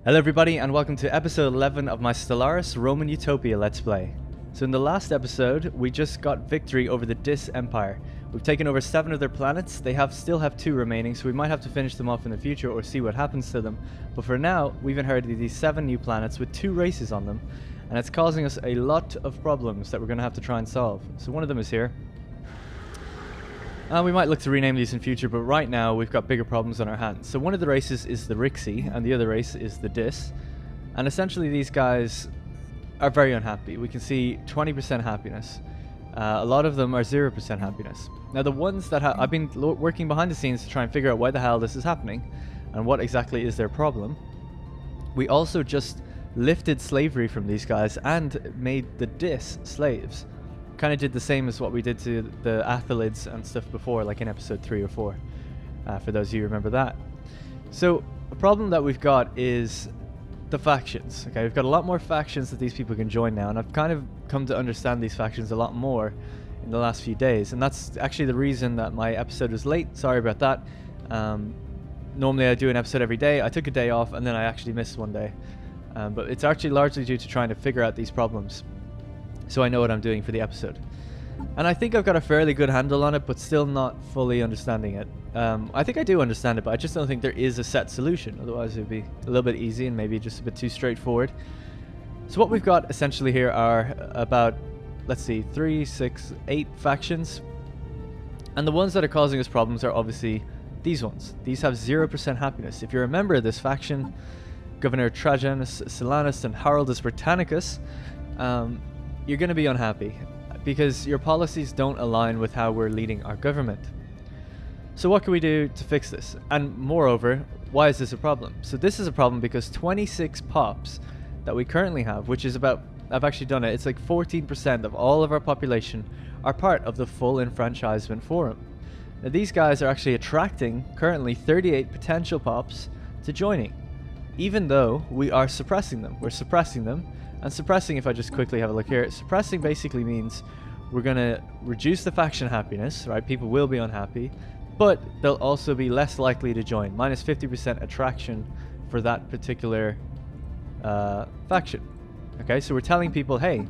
Hello everybody and welcome to episode 11 of my Stellaris Roman Utopia Let's Play. So in the last episode, we just got victory over the Dis Empire. We've taken over 7 of their planets. They still have 2 remaining, so we might have to finish them off in the future or see what happens to them. But for now, we've inherited these 7 new planets with 2 races on them, and it's causing us a lot of problems that we're going to have to try and solve. So one of them is here. We might look to rename these in future, but right now we've got bigger problems on our hands. So one of the races is the Rixi, and the other race is the Dis. And essentially these guys are very unhappy. We can see 20% happiness. A lot of them are 0% happiness. Now the ones that I've been working behind the scenes to try and figure out why the hell this is happening, and what exactly is their problem. We also just lifted slavery from these guys and made the Dis slaves. Kind of did the same as what we did to the Athalids and stuff before, like in episode 3 or 4, for those of you who remember that. So a problem that we've got is the factions. Okay, we've got a lot more factions that these people can join now, and I've kind of come to understand these factions a lot more in the last few days, and that's actually the reason that my episode was late. Sorry about that. Normally I do an episode every day. I took a day off and then I actually missed one day, but it's actually largely due to trying to figure out these problems, so I know what I'm doing for the episode. And I think I've got a fairly good handle on it, but still not fully understanding it. I think I do understand it, but I just don't think there is a set solution. Otherwise it would be a little bit easy and maybe just a bit too straightforward. So what we've got essentially here are about, let's see, 3, 6, 8 factions. And the ones that are causing us problems are obviously these ones. These have 0% happiness. If you're a member of this faction, Governor Trajanus Silanus and Haroldus Britannicus, you're going to be unhappy because your policies don't align with how we're leading our government. So what can we do to fix this? And moreover, why is this a problem? So this is a problem because 26 pops that we currently have, which is about, I've actually done it, it's like 14% of all of our population are part of the full enfranchisement forum. Now these guys are actually attracting currently 38 potential pops to joining, even though we are suppressing them. We're suppressing them. And suppressing, if I just quickly have a look here, suppressing basically means we're going to reduce the faction happiness, right? People will be unhappy, but they'll also be less likely to join. Minus 50% attraction for that particular faction. Okay, so we're telling people, hey,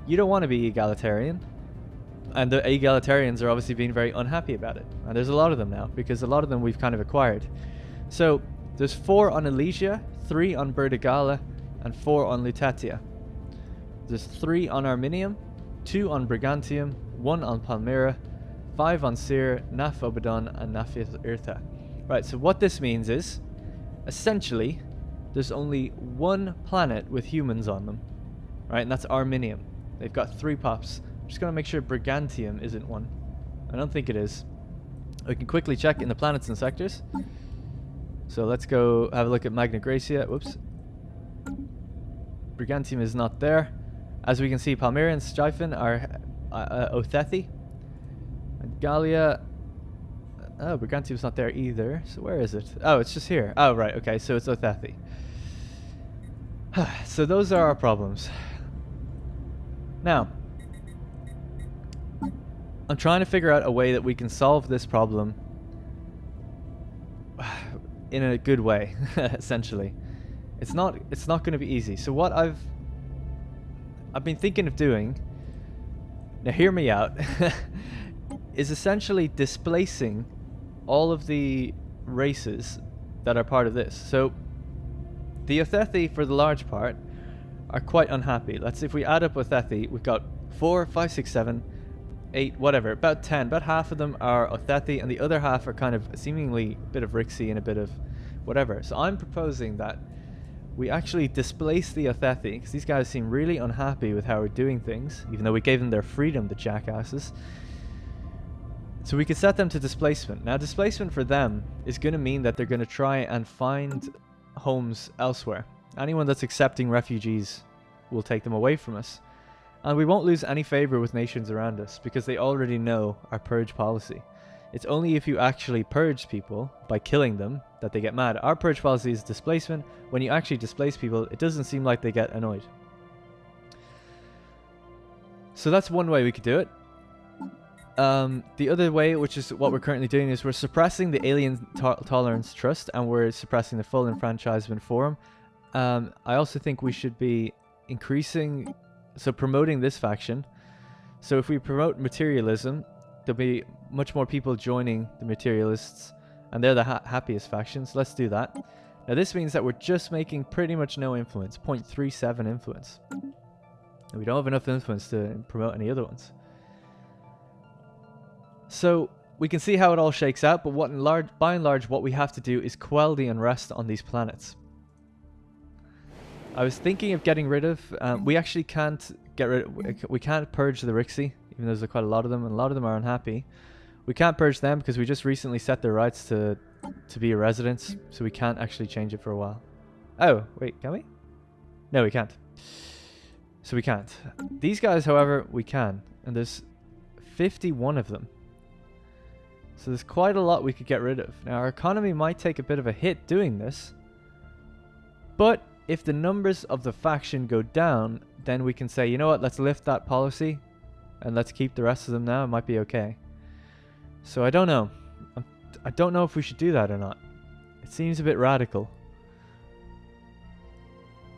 you don't want to be egalitarian. And the egalitarians are obviously being very unhappy about it. And there's a lot of them now, because a lot of them we've kind of acquired. So there's 4 on Elysia, 3 on Burdigala, and 4 on Lutetia. There's 3 on Arminium, 2 on Brigantium, 1 on Palmyra, 5 on Seir, Naf Obadon, and Nafiath Irtha. Right, so what this means is, essentially, there's only 1 planet with humans on them. Right, and that's Arminium. They've got 3 pops. I'm just going to make sure Brigantium isn't one. I don't think it is. We can quickly check in the planets and sectors. So let's go have a look at Magna Graecia. Whoops. Brigantium is not there. As we can see, Palmyra and Styphon are Othethi. And Gallia... Oh, Brigantium's not there either. So where is it? Oh, it's just here. Oh, right. Okay, so it's Othethi. So those are our problems. Now, I'm trying to figure out a way that we can solve this problem in a good way, essentially. It's not going to be easy. So what I've been thinking of doing, now hear me out, is essentially displacing all of the races that are part of this. So the Othethi, for the large part, are quite unhappy. Let's see, if we add up Othethi, we've got 4, 5, 6, 7, 8, whatever, about 10. About half of them are Othethi, and the other half are kind of seemingly a bit of Rixi and a bit of whatever. So I'm proposing that we actually displace the Othethi, because these guys seem really unhappy with how we're doing things, even though we gave them their freedom, the jackasses. So we could set them to displacement. Now displacement for them is going to mean that they're going to try and find homes elsewhere. Anyone that's accepting refugees will take them away from us. And we won't lose any favor with nations around us, because they already know our purge policy. It's only if you actually purge people by killing them that they get mad. Our purge policy is displacement. When you actually displace people, it doesn't seem like they get annoyed. So that's one way we could do it. The other way, which is what we're currently doing, is we're suppressing the Alien Tolerance Trust, and we're suppressing the full enfranchisement forum. I also think we should be increasing, so promoting this faction. So if we promote materialism, there'll be much more people joining the materialists, and they're the happiest factions. Let's do that. Now this means that we're just making pretty much no influence, 0.37 influence. And we don't have enough influence to promote any other ones. So we can see how it all shakes out, but by and large, what we have to do is quell the unrest on these planets. I was thinking of getting rid of, we actually can't get rid, we can't purge the Rixie, even though there's quite a lot of them, and a lot of them are unhappy. We can't purge them because we just recently set their rights to be a residence, so we can't actually change it for a while. Oh, wait, can we? No, we can't. So we can't. These guys, however, we can, and there's 51 of them. So there's quite a lot we could get rid of. Now, our economy might take a bit of a hit doing this, but if the numbers of the faction go down, then we can say, you know what, let's lift that policy and let's keep the rest of them now. It might be okay. So I don't know. I don't know if we should do that or not. It seems a bit radical.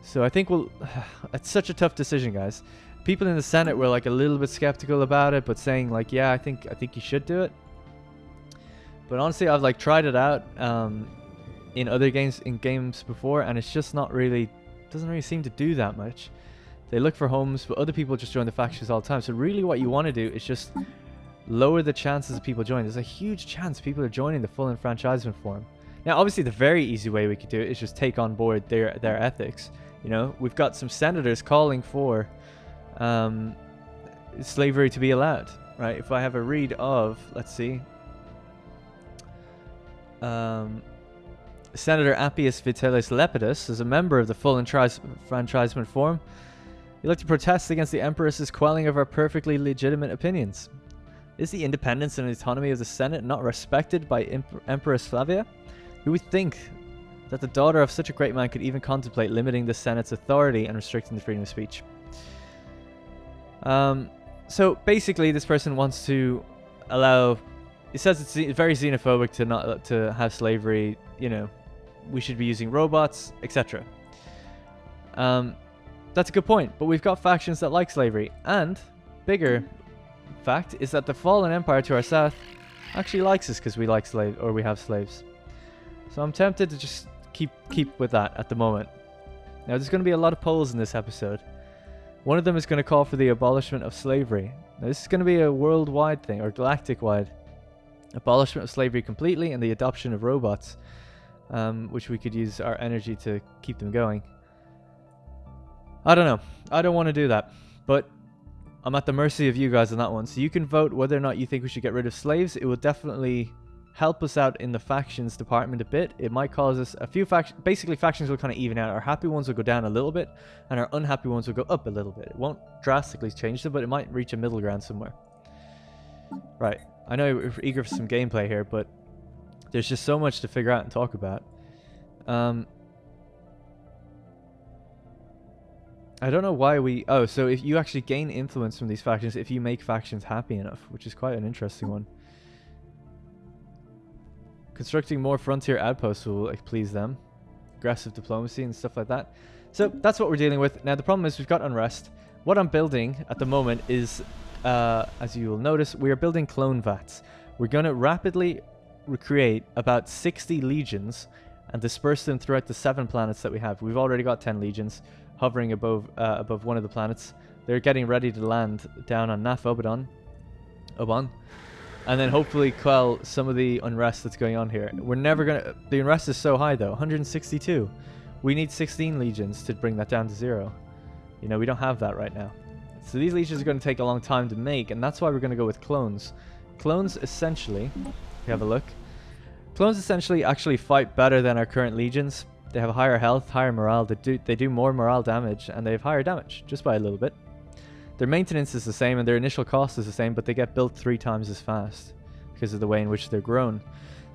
So I think we'll... It's such a tough decision, guys. People in the Senate were like a little bit skeptical about it, but saying like, yeah, I think you should do it. But honestly, I've like tried it out in other games before, and it's just not really, doesn't really seem to do that much. They look for homes, but other people just join the factions all the time. So really what you want to do is just lower the chances of people joining. There's a huge chance people are joining the full enfranchisement form. Now, obviously, the very easy way we could do it is just take on board their ethics. You know, we've got some senators calling for slavery to be allowed, right? If I have a read of, let's see, Senator Appius Vitalis Lepidus is a member of the full enfranchisement forum. He'd like to protest against the Empress's quelling of our perfectly legitimate opinions. Is the independence and autonomy of the Senate not respected by Empress Flavia? Who would think that the daughter of such a great man could even contemplate limiting the Senate's authority and restricting the freedom of speech? So basically, this person wants to allow... It says it's very xenophobic to have slavery. You know, we should be using robots, etc. That's a good point, but we've got factions that like slavery, and bigger fact is that the fallen empire to our south actually likes us because we like slaves, or we have slaves. So I'm tempted to just keep with that at the moment. Now there's going to be a lot of polls in this episode. One of them is going to call for the abolishment of slavery. Now this is going to be a worldwide thing, or galactic-wide. Abolishment of slavery completely and the adoption of robots, which we could use our energy to keep them going. I don't know. I don't want to do that, but I'm at the mercy of you guys on that one. So you can vote whether or not you think we should get rid of slaves. It will definitely help us out in the factions department a bit. It might cause us a few factions. Basically, factions will kind of even out. Our happy ones will go down a little bit, and our unhappy ones will go up a little bit. It won't drastically change them, but it might reach a middle ground somewhere. Right. I know we're eager for some gameplay here, but there's just so much to figure out and talk about. I don't know why we... Oh, so if you actually gain influence from these factions if you make factions happy enough, which is quite an interesting one. Constructing more frontier outposts will like please them. Aggressive diplomacy and stuff like that. So that's what we're dealing with. Now the problem is we've got unrest. What I'm building at the moment is, as you will notice, we are building clone vats. We're going to rapidly recreate about 60 legions and disperse them throughout the 7 planets that we have. We've already got 10 legions hovering above one of the planets. They're getting ready to land down on Naf Obon, and then hopefully quell some of the unrest that's going on here. We're never gonna... The unrest is so high though, 162. We need 16 legions to bring that down to 0. You know, we don't have that right now. So these legions are going to take a long time to make, and that's why we're going to go with clones. Clones essentially, if you have a look, clones essentially actually fight better than our current legions. They have higher health, higher morale, they do more morale damage, and they have higher damage, just by a little bit. Their maintenance is the same, and their initial cost is the same, but they get built 3 times as fast, because of the way in which they're grown.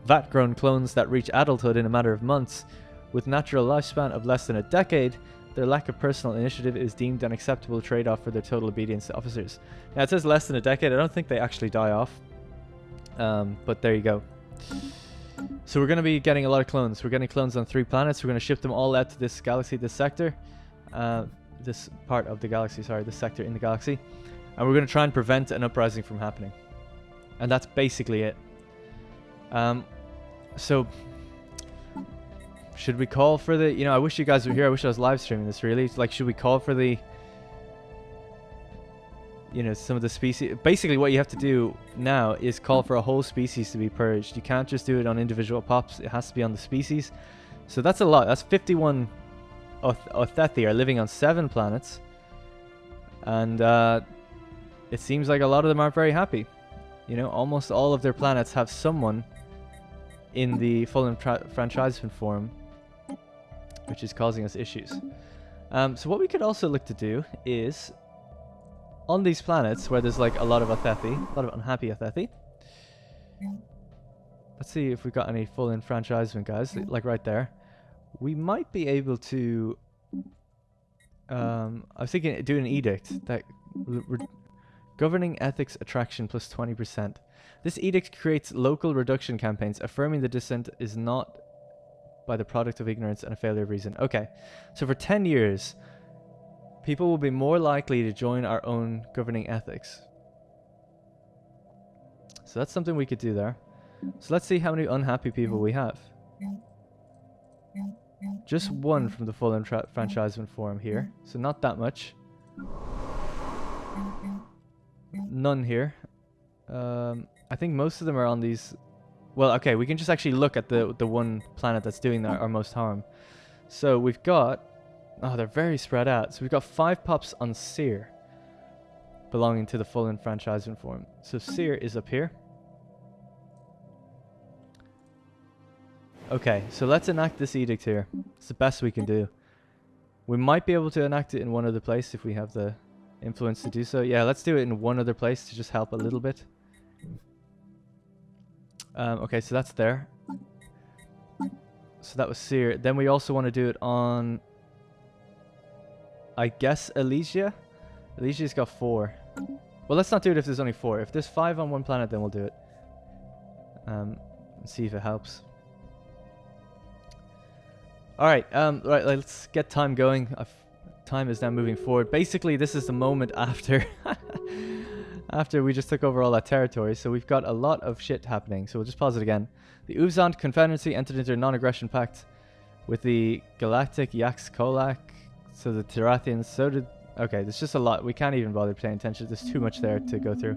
Vat-grown clones that reach adulthood in a matter of months, with natural lifespan of less than a decade, their lack of personal initiative is deemed an acceptable trade-off for their total obedience to officers. Now it says less than a decade, I don't think they actually die off, but there you go. So we're going to be getting a lot of clones. We're getting clones on 3 planets. We're going to ship them all out to this galaxy, this sector. This part of the galaxy, sorry, this sector in the galaxy. And we're going to try and prevent an uprising from happening. And that's basically it. So, should we call for the... You know, I wish you guys were here. I wish I was live streaming this, really. Like, should we call for the... You know, some of the species... Basically, what you have to do now is call for a whole species to be purged. You can't just do it on individual pops. It has to be on the species. So that's a lot. That's 51 Othethi are living on 7 planets. And it seems like a lot of them aren't very happy. You know, almost all of their planets have someone in the full enfranchisement form, which is causing us issues. So what we could also look to do is, on these planets where there's like a lot of Othethi, a lot of unhappy Othethi, let's see if we've got any full enfranchisement guys, like right there. We might be able to, I was thinking do an edict that governing ethics attraction plus 20%. This edict creates local reduction campaigns, affirming the dissent is not by the product of ignorance and a failure of reason. Okay, so for 10 years, people will be more likely to join our own governing ethics. So that's something we could do there. So let's see how many unhappy people we have. Just 1 from the full enfranchisement forum here, so not that much. None here. I think most of them are on these... Well, okay, we can just actually look at the one planet that's doing our most harm. So we've got... Oh, they're very spread out. So we've got 5 pops on Seer, belonging to the full enfranchisement form. So Seer is up here. Okay, so let's enact this edict here. It's the best we can do. We might be able to enact it in one other place if we have the influence to do so. Yeah, let's do it in one other place to just help a little bit. Okay, so that's there. So that was Seer. Then we also want to do it on, I guess, Elysia. Elysia's got 4. Well, let's not do it if there's only 4. If there's 5 on one planet, then we'll do it. Let's see if it helps. Alright, right, let's get time going. Time is now moving forward. Basically, this is the moment after after we just took over all that territory, so we've got a lot of shit happening. So we'll just pause it again. The Uvzant Confederacy entered into a non-aggression pact with the Galactic Yaks Kolak. So the Tirathians, so did... Okay, there's just a lot. We can't even bother paying attention. There's too much there to go through.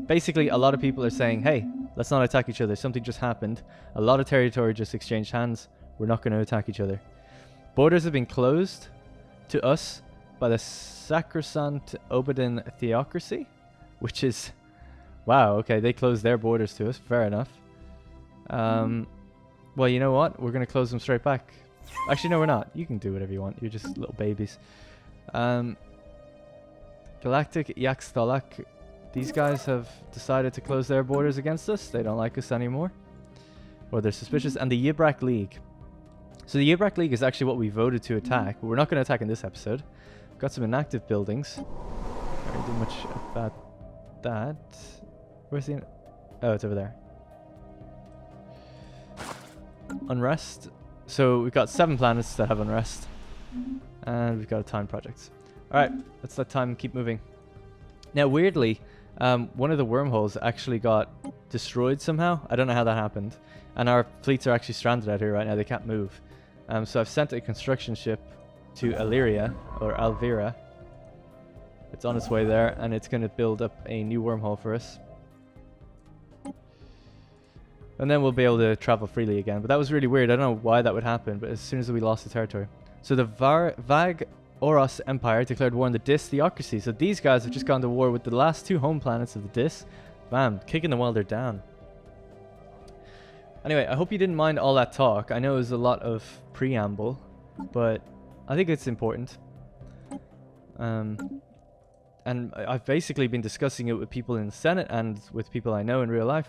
Basically, a lot of people are saying, hey, let's not attack each other. Something just happened. A lot of territory just exchanged hands. We're not going to attack each other. Borders have been closed to us by the Sacrosanct Obedin Theocracy, which is... Wow, okay, they closed their borders to us. Fair enough. Well, you know what? We're going to close them straight back. Actually, no, we're not. You can do whatever you want. You're just little babies. Galactic Yakstolak. These guys have decided to close their borders against us. They don't like us anymore. Or they're suspicious. And the Yibrak League. So the Yibrak League is actually what we voted to attack, but we're not going to attack in this episode. We've got some inactive buildings. Not going to do much about that. Where's the... Oh, it's over there. Unrest. So we've got 7 planets that have unrest. And we've got a time project. Alright, let's let time keep moving. Now, weirdly, one of the wormholes actually got destroyed somehow. I don't know how that happened. And our fleets are actually stranded out here right now. They can't move. So I've sent a construction ship to Illyria, or Alvira. It's on its way there, and it's going to build up a new wormhole for us. And then we'll be able to travel freely again. But that was really weird. I don't know why that would happen, but as soon as we lost the territory. So the Vag Oros Empire declared war on the Dis Theocracy. So these guys have just gone to war with the last 2 home planets of the Dis. Bam, kicking them while they're down. Anyway, I hope you didn't mind all that talk. I know it was a lot of preamble, but I think it's important. And I've basically been discussing it with people in the Senate and with people I know in real life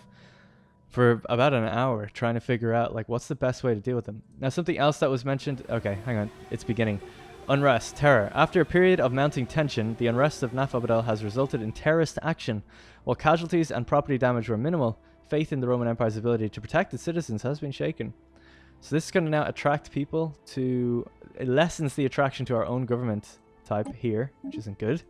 for about an hour, trying to figure out like what's the best way to deal with them. Now, something else that was mentioned. Okay, hang on. It's beginning. Unrest, terror. After a period of mounting tension, the unrest of Nafabadel has resulted in terrorist action. While casualties and property damage were minimal, faith in the Roman Empire's ability to protect its citizens has been shaken. So this is going to now attract people to... It lessens the attraction to our own government type here, which isn't good.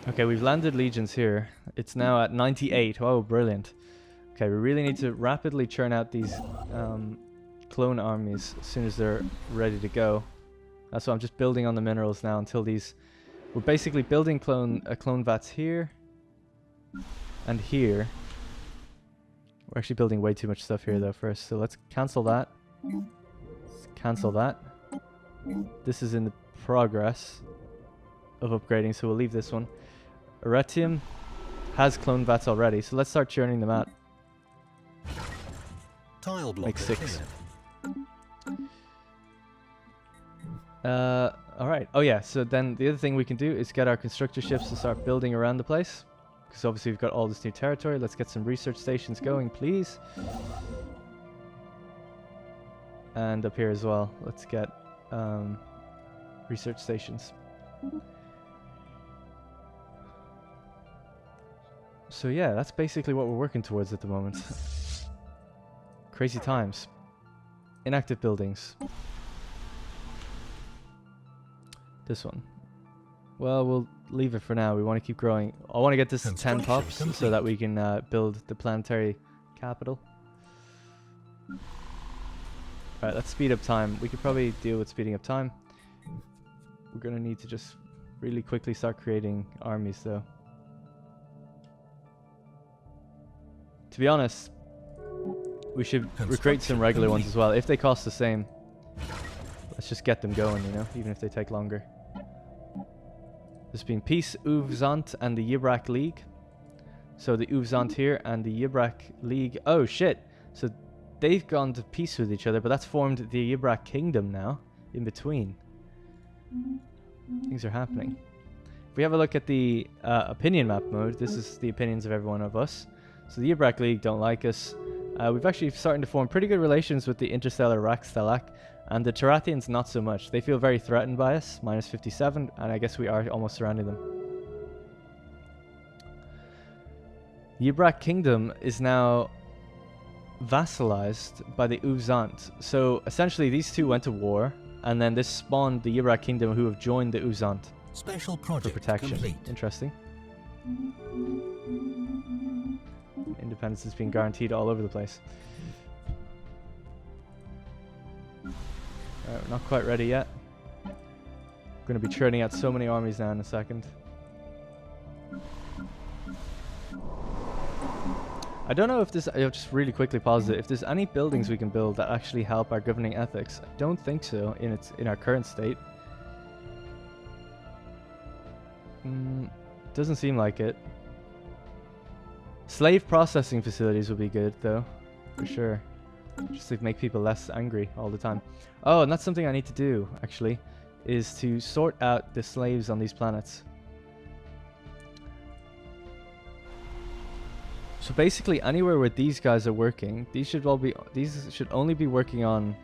Okay, we've landed legions here. It's now at 98. Oh, brilliant. Okay, we really need to rapidly churn out these clone armies as soon as they're ready to go. That's why I'm just building on the minerals now until these... We're basically building clone vats here and here. We're actually building way too much stuff here though first, so let's cancel that. Let's cancel that. This is in the progress of upgrading, so we'll leave this one. Aretium has clone vats already, so let's start churning them out. Tile block. Make 6. Alright. Oh yeah, so then the other thing we can do is get our constructor ships to start building around the place. Because obviously we've got all this new territory. Let's get some research stations going, please. And up here as well, let's get research stations. So yeah, that's basically what we're working towards at the moment. Crazy times. Inactive buildings. This one. Well, we'll leave it for now. We want to keep growing. I want to get this 10 pops so that we can build the planetary capital. Alright, let's speed up time. We could probably deal with speeding up time. We're going to need to just really quickly start creating armies though. To be honest, we should recruit some regular ones as well. If they cost the same, let's just get them going, you know, even if they take longer. There's been peace, Uvzant and the Yibrak League. So the Uvzant here and the Yibrak League. Oh shit! So they've gone to peace with each other, but that's formed the Yibrak Kingdom now, in between. Things are happening. If we have a look at the opinion map mode, this is the opinions of every one of us. So the Yibrak League don't like us. We've actually starting to form pretty good relations with the interstellar Rakstalak, and the Tarathians not so much. They feel very threatened by us, minus 57, and I guess we are almost surrounding them. Yibrak Kingdom is now vassalized by the Uvzant. So essentially these two went to war, and then this spawned the Yibrak Kingdom who have joined the Uvzant. Special project for protection. Complete. Interesting. Independence is being guaranteed all over the place. Alright, we're not quite ready yet. We're going to be churning out so many armies now in a second. I don't know if this... I'll just really quickly pause it. If there's any buildings we can build that actually help our governing ethics. I don't think so in our current state. Doesn't seem like it. Slave processing facilities would be good, though, for sure. Just to make people less angry all the time. Oh, and that's something I need to do, actually, is to sort out the slaves on these planets. So basically, anywhere where these guys are working, these should only be working on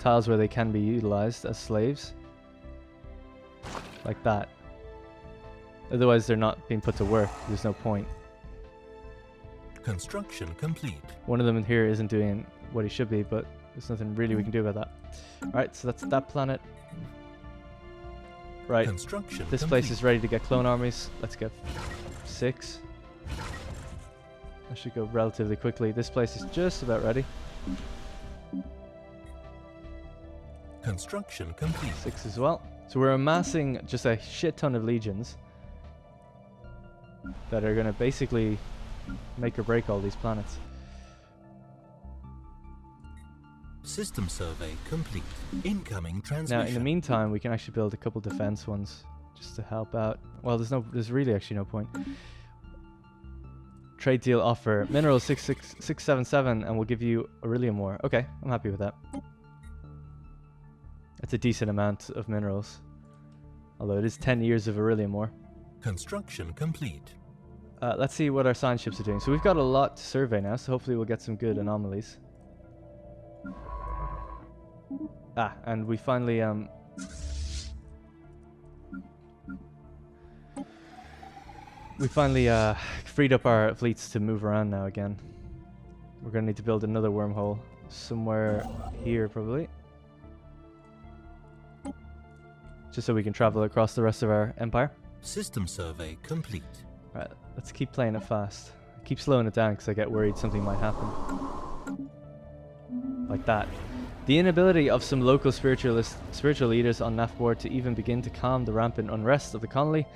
tiles where they can be utilized as slaves, like that. Otherwise, they're not being put to work. There's no point. Construction complete. One of them in here isn't doing what he should be, but there's nothing really we can do about that. Alright, so that's that planet. Right, Construction this complete. place is ready to get clone armies. Let's get 6. I should go relatively quickly. This place is just about ready. Construction complete. 6 as well. So we're amassing just a shit ton of legions that are going to basically make or break all these planets. System survey complete. Incoming transmission. Now, in the meantime, we can actually build a couple defense ones just to help out. Well, there's really actually no point. Trade deal offer. Minerals 677, and we'll give you Aurelium ore. Okay, I'm happy with that. That's a decent amount of minerals. Although it is 10 years of Aurelium ore. Construction complete. Let's see what our science ships are doing. So we've got a lot to survey now, so hopefully we'll get some good anomalies. Ah, and we finally We finally freed up our fleets to move around now again. We're going to need to build another wormhole somewhere here, probably. Just so we can travel across the rest of our empire. System survey complete. Right, let's keep playing it fast. Keep slowing it down because I get worried something might happen. Like that. The inability of some local spiritual leaders on Nafbor to even begin to calm the rampant unrest of the colony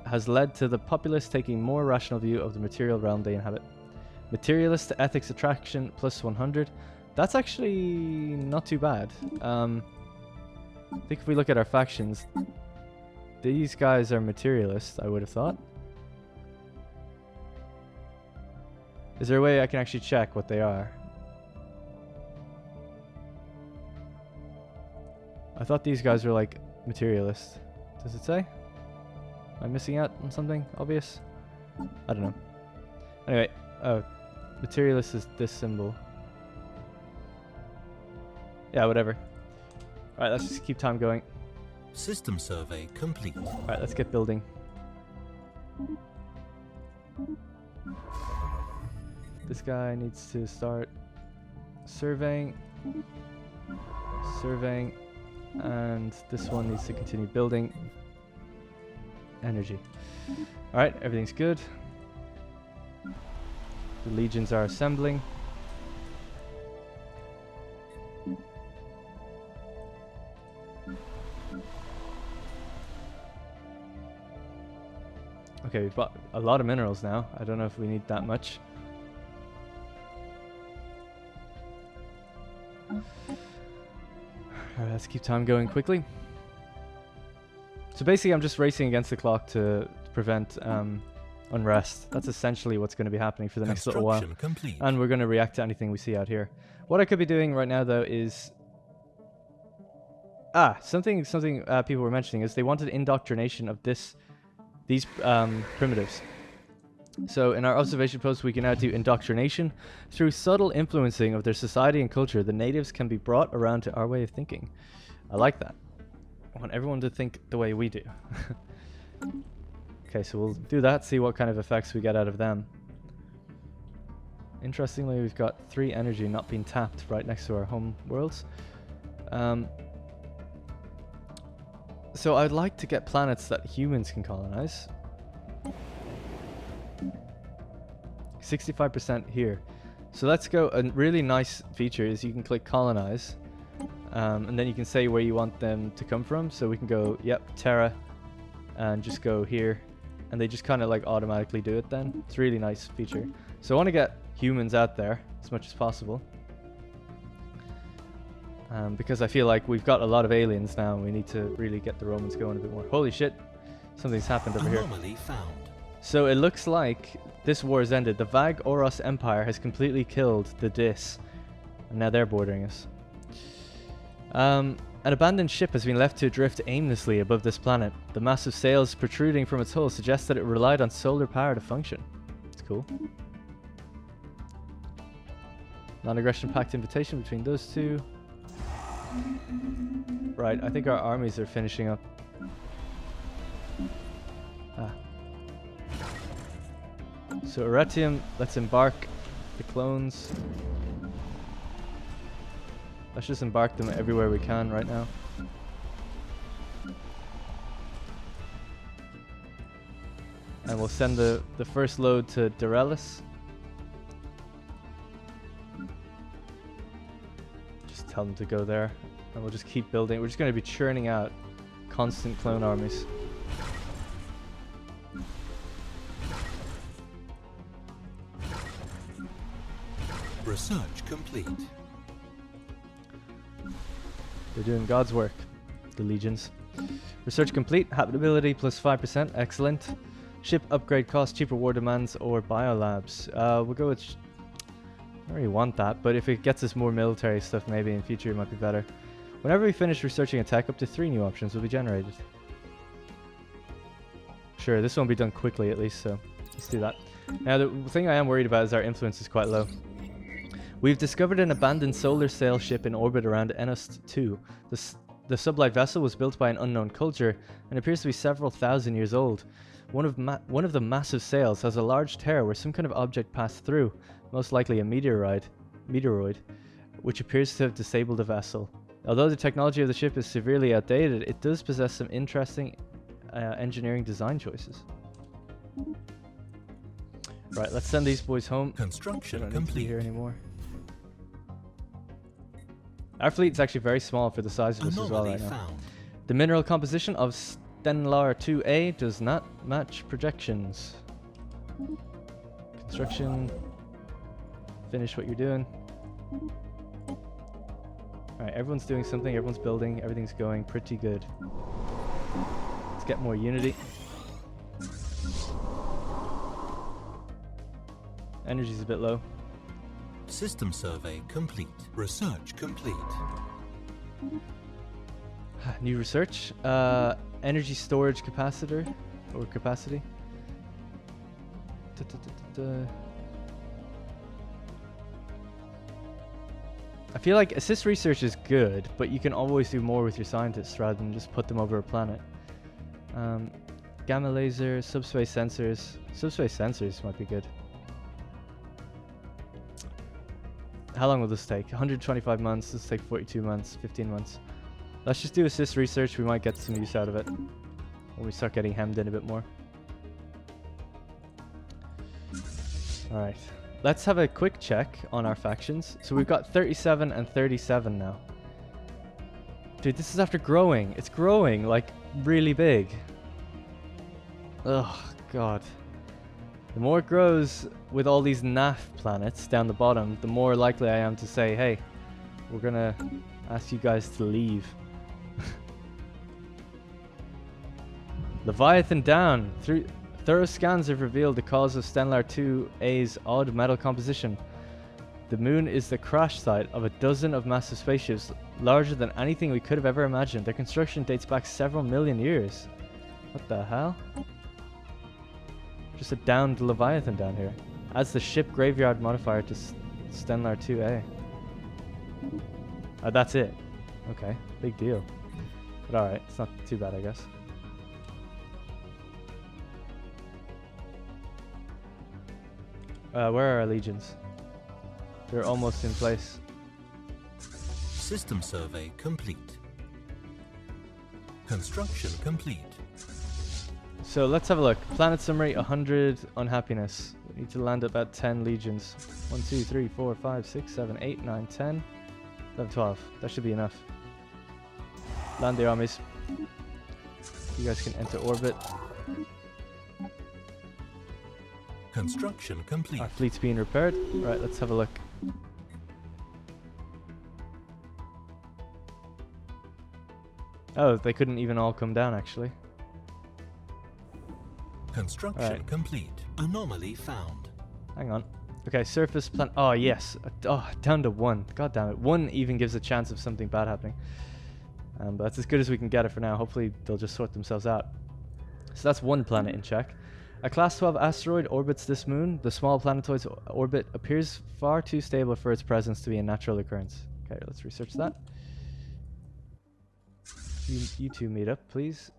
has led to the populace taking a more rational view of the material realm they inhabit. Materialist to ethics attraction plus 100. That's actually not too bad. I think if we look at our factions, these guys are materialist, I would have thought. Is there a way I can actually check what they are? I thought these guys were like materialist. Does it say? Am I missing out on something obvious? I don't know. Anyway, oh, materialist is this symbol. Yeah, whatever. Alright, let's just keep time going. System survey complete. Alright, let's get building. This guy needs to start surveying. Surveying. And this one needs to continue building. Energy. Alright, everything's good. The legions are assembling. Okay, we've got a lot of minerals now. I don't know if we need that much. Alright, let's keep time going quickly. So basically I'm just racing against the clock to prevent unrest. That's essentially what's going to be happening for the next little while. Complete. And we're going to react to anything we see out here. What I could be doing right now though is... something people were mentioning is they wanted indoctrination of these primitives. So in our observation post we can now do indoctrination. Through subtle influencing of their society and culture, the natives can be brought around to our way of thinking. I like that. I want everyone to think the way we do. Okay, so we'll do that, see what kind of effects we get out of them. Interestingly, we've got 3 energy not being tapped right next to our home worlds. So I'd like to get planets that humans can colonize. 65% here. So let's go. A really nice feature is you can click colonize. And then you can say where you want them to come from. So we can go, yep, Terra, and just go here. And they just kind of like automatically do it then. It's a really nice feature. So I want to get humans out there as much as possible. Because I feel like we've got a lot of aliens now and we need to really get the Romans going a bit more. Holy shit, something's happened over here. Found. So it looks like this war has ended. The Vag Oros Empire has completely killed the Dis. And now they're bordering us. An abandoned ship has been left to drift aimlessly above this planet. The massive sails protruding from its hull suggest that it relied on solar power to function. It's cool. Non-aggression pact invitation between those two. Right, I think our armies are finishing up. So Aretium, let's embark the clones. Let's just embark them everywhere we can right now. And we'll send the first load to Dorelis. Just tell them to go there. And we'll just keep building. We're just going to be churning out constant clone armies. Research complete. They're doing God's work, the legions. Research complete. Habitability plus 5%. Excellent. Ship upgrade cost, cheaper war demands, or biolabs. We'll go with... I don't really want that, but if it gets us more military stuff, maybe in future it might be better. Whenever we finish researching a tech, up to 3 new options will be generated. Sure, this won't be done quickly at least, so let's do that. Now, the thing I am worried about is our influence is quite low. We've discovered an abandoned solar sail ship in orbit around Enost 2. The sublight vessel was built by an unknown culture and appears to be several thousand years old. One of the massive sails has a large tear where some kind of object passed through, most likely a meteoroid, which appears to have disabled the vessel. Although the technology of the ship is severely outdated, it does possess some interesting engineering design choices. Right, let's send these boys home. Construction They don't need to be complete. here anymore. Our fleet's actually very small for the size of us as well Anomaly right now. found. The mineral composition of Stellar 2A does not match projections. Construction. Finish what you're doing. Alright, everyone's doing something, everyone's building, everything's going pretty good. Let's get more unity. Energy's a bit low. System survey complete. Research complete. New research. Energy storage capacitor or capacity. I feel like assist research is good, but you can always do more with your scientists rather than just put them over a planet. Gamma laser, subspace sensors. Subspace sensors might be good. How long will this take? 125 months. This will take 42 months, 15 months. Let's just do assist research. We might get some use out of it when we start getting hemmed in a bit more. Alright. Let's have a quick check on our factions. So we've got 37 and 37 now. Dude, this is after growing. It's growing, like, really big. Oh, God. The more it grows with all these NAF planets down the bottom, the more likely I am to say, hey, we're gonna ask you guys to leave. Leviathan down. Thorough scans have revealed the cause of Stellar 2A's odd metal composition. The moon is the crash site of a dozen of massive spaceships, larger than anything we could have ever imagined. Their construction dates back several million years. What the hell? Just a downed Leviathan down here. Adds the ship graveyard modifier to Stellar 2A. Oh, that's it. Okay, big deal. But alright, it's not too bad, I guess. Where are our legions? They're almost in place. System survey complete. Construction complete. So let's have a look. Planet summary, 100 unhappiness. We need to land about 10 legions. 1, 2, 3, 4, 5, 6, 7, 8, 9, 10, 11, 12. That should be enough. Land the armies. You guys can enter orbit. Construction complete. Our fleet's being repaired. Right, let's have a look. Oh, they couldn't even all come down, actually. Construction Right. complete. Anomaly found. Hang on. Okay, surface plan. Oh, yes. Oh, down to 1. God damn it. 1 even gives a chance of something bad happening. But that's as good as we can get it for now. Hopefully, they'll just sort themselves out. So that's 1 planet in check. A Class 12 asteroid orbits this moon. The small planetoid's orbit appears far too stable for its presence to be a natural occurrence. Okay, let's research that. You two meet up, please.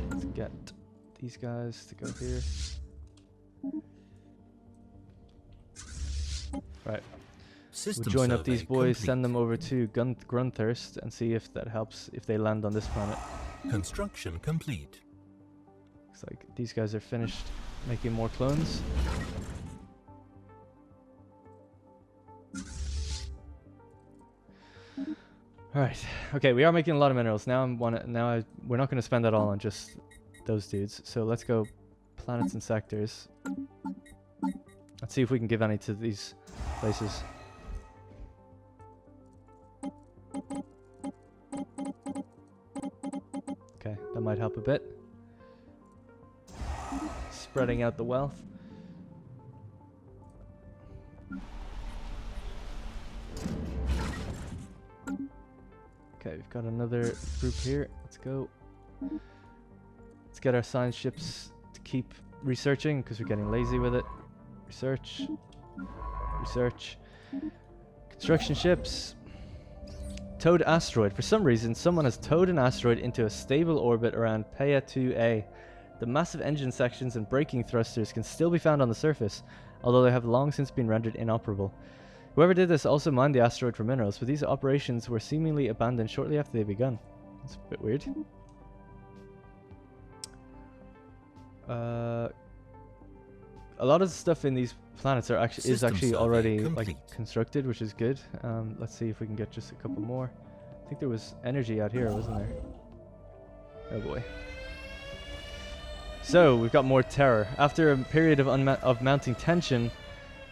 Let's get these guys to go here. Right. System We'll join up survey these boys, complete. send them over to Grunthurst, and see if that helps if they land on this planet. Construction complete. Looks like these guys are finished making more clones. Alright, okay, we are making a lot of minerals. Now we're not going to spend that all on just those dudes. So let's go planets and sectors. Let's see if we can give any to these places. Okay, that might help a bit. Spreading out the wealth. Okay, we've got another group here. Let's go. Let's get our science ships to keep researching because we're getting lazy with it. Research. Research. Construction ships. Towed asteroid. For some reason, someone has towed an asteroid into a stable orbit around Peia 2A. The massive engine sections and braking thrusters can still be found on the surface, although they have long since been rendered inoperable. Whoever did this also mined the asteroid for minerals, but these operations were seemingly abandoned shortly after they begun. That's a bit weird. A lot of the stuff in these planets are actually already like constructed, which is good. Let's see if we can get just a couple more. I think there was energy out here, wasn't there? Oh boy. So we've got more terror. After a period of mounting tension,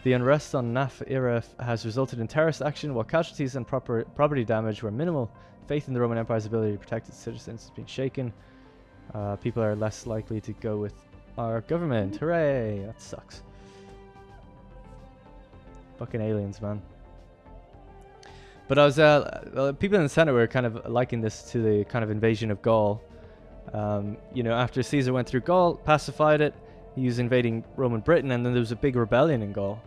the unrest on Naf-Ira has resulted in terrorist action, while casualties and property damage were minimal. Faith in the Roman Empire's ability to protect its citizens has been shaken. People are less likely to go with our government. Hooray! That sucks. Fucking aliens, man. But I was, people in the Senate were kind of liking this to the kind of invasion of Gaul. You know, after Caesar went through Gaul, pacified it, he was invading Roman Britain, and then there was a big rebellion in Gaul.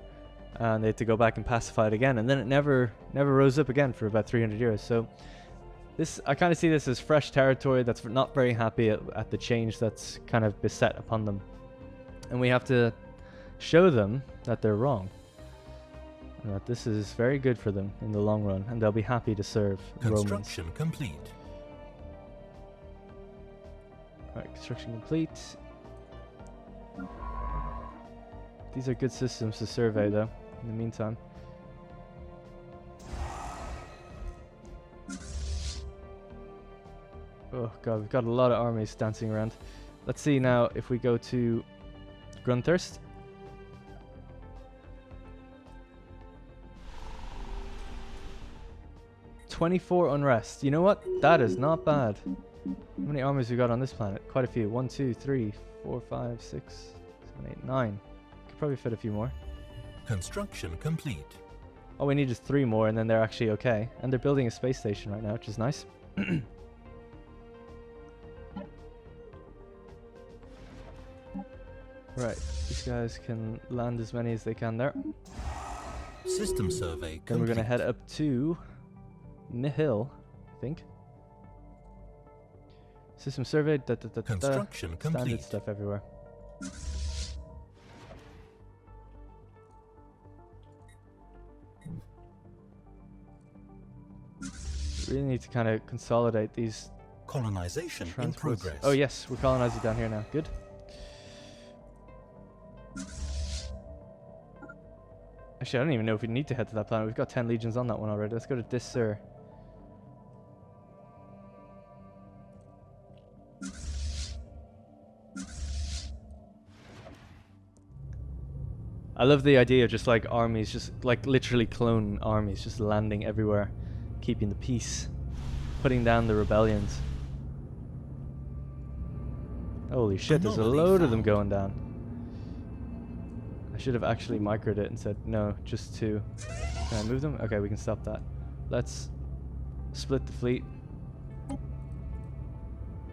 And they had to go back and pacify it again, and then it never rose up again for about 300 years. So this, I kind of see this as fresh territory that's not very happy at the change that's kind of beset upon them. And we have to show them that they're wrong. And that this is very good for them in the long run, and they'll be happy to serve Romans. Construction complete. Alright, construction complete. These are good systems to survey though, in the meantime. Oh god, we've got a lot of armies dancing around. Let's see now if we go to Grunthurst. "24 unrest." You know what? That is not bad. How many armies we got on this planet? Quite a few. 1, 2, 3, 4, 5, 6, 7, 8, 9. Could probably fit a few more. Construction complete. All we need is 3 more and then they're actually okay. And they're building a space station right now, which is nice. Right, these guys can land as many as they can there. System survey complete. Then we're going to head up to Nihil, I think. System survey, Construction complete. Standard stuff everywhere. We really need to kind of consolidate these Colonization in transports. progress. Oh yes, we're colonizing down here now. Good. Actually, I don't even know if we need to head to that planet. We've got 10 legions on that one already. Let's go to Dissur. I love the idea of just like armies, just like literally clone armies, just landing everywhere, keeping the peace, putting down the rebellions. Holy shit, there's a load of them going down. I should have actually microed it and said, no, just 2. Can I move them? Okay, we can stop that. Let's split the fleet.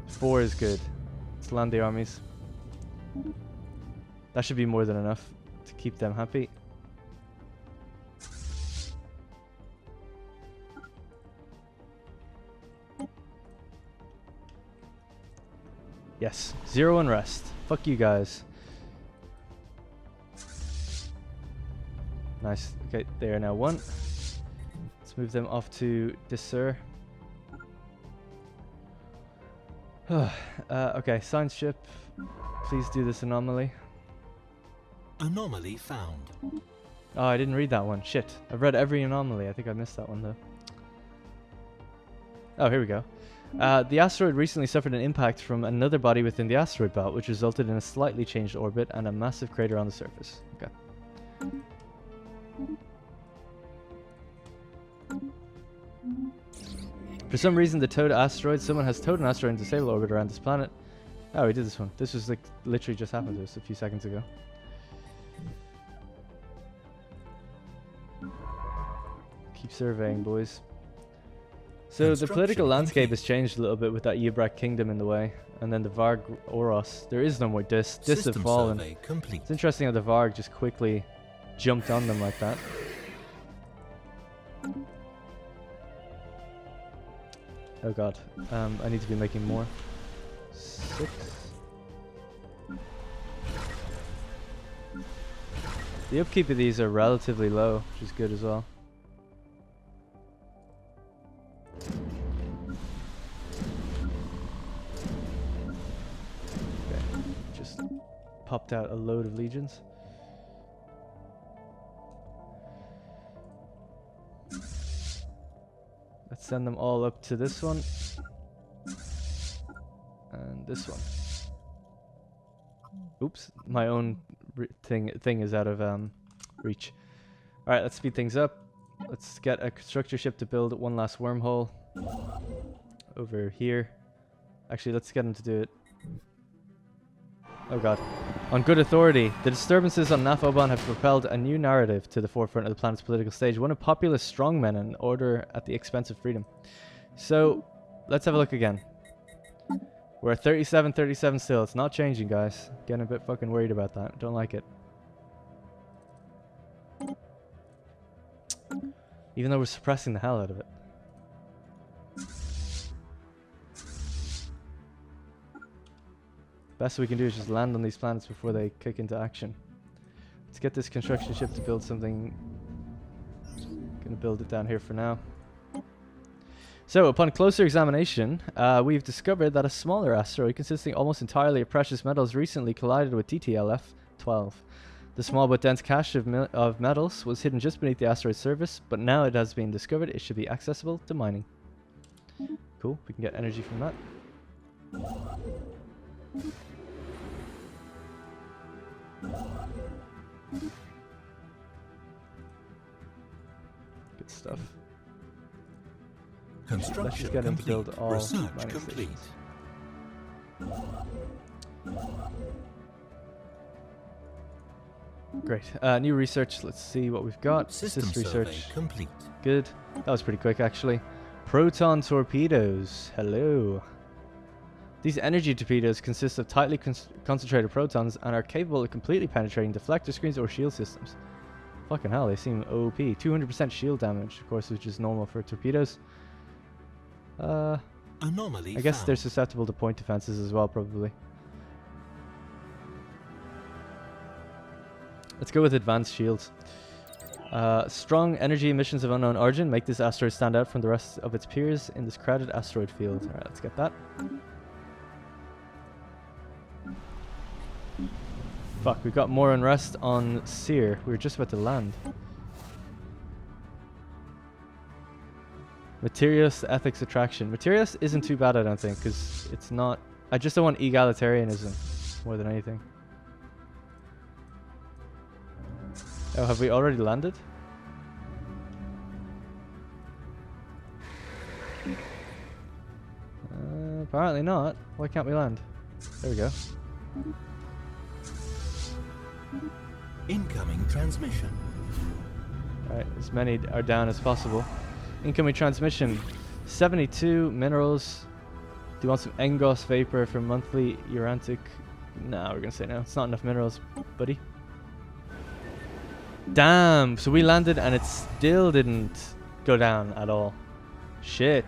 4 is good. Let's land the armies. That should be more than enough to keep them happy. Yes, 0 unrest. Fuck you guys. Nice. Okay, they are now 1. Let's move them off to Dissur. Okay, science ship. Please do this anomaly. Anomaly found. Oh, I didn't read that one. Shit. I've read every anomaly. I think I missed that one though. Oh, here we go. The asteroid recently suffered an impact from another body within the asteroid belt, which resulted in a slightly changed orbit and a massive crater on the surface. Okay. For some reason, the towed asteroid. Someone has towed an asteroid into stable orbit around this planet. Oh, we did this one. This was like literally just happened to us a few seconds ago. Keep surveying, boys. So the political landscape has changed a little bit with that Ubrak kingdom in the way, and then the Varg Oros. There is no more Dis. Dis have fallen. It's interesting how the Varg just quickly jumped on them like that. Oh god. I need to be making more. 6. The upkeep of these are relatively low, which is good as well. Okay, just popped out a load of legions. Let's send them all up to this one. And this one. Oops, my own thing is out of reach. Alright, let's speed things up. Let's get a constructor ship to build one last wormhole over here. Actually, let's get him to do it. Oh god. On good authority, the disturbances on Nafoban have propelled a new narrative to the forefront of the planet's political stage, one of populist strongmen and order at the expense of freedom. So, let's have a look again. We're at 37 still. It's not changing, guys. Getting a bit fucking worried about that. Don't like it. Even though we're suppressing the hell out of it. Best we can do is just land on these planets before they kick into action. Let's get this construction ship to build something. Gonna build it down here for now. So, upon closer examination, we've discovered that a smaller asteroid consisting almost entirely of precious metals recently collided with Ep.12. The small but dense cache of metals was hidden just beneath the asteroid's surface, but now it has been discovered it should be accessible to mining. Cool, we can get energy from that. Good stuff. Construction Let's just get him to build all Research mining complete. stations. Great. New research. Let's see what we've got. System Sys survey research. complete. Good. That was pretty quick, actually. Proton torpedoes. Hello. These energy torpedoes consist of tightly concentrated protons and are capable of completely penetrating deflector screens or shield systems. Fucking hell, they seem OP. 200% shield damage, of course, which is normal for torpedoes. Anomaly I guess found. they're susceptible to point defenses as well, probably. Let's go with advanced shields. Strong energy emissions of unknown origin make this asteroid stand out from the rest of its peers in this crowded asteroid field. Alright, let's get that. Fuck, we got more unrest on Seer. We were just about to land. Materialist ethics attraction. Materialist isn't too bad, I don't think, because it's not... I just don't want egalitarianism more than anything. Oh, have we already landed? Apparently not. Why can't we land? There we go. Incoming transmission. Alright, as many are down as possible. Incoming transmission. 72 minerals. Do you want some Engos vapor for monthly urantic? Nah, we're gonna say no. It's not enough minerals, buddy. Damn! So we landed and it still didn't go down at all. Shit.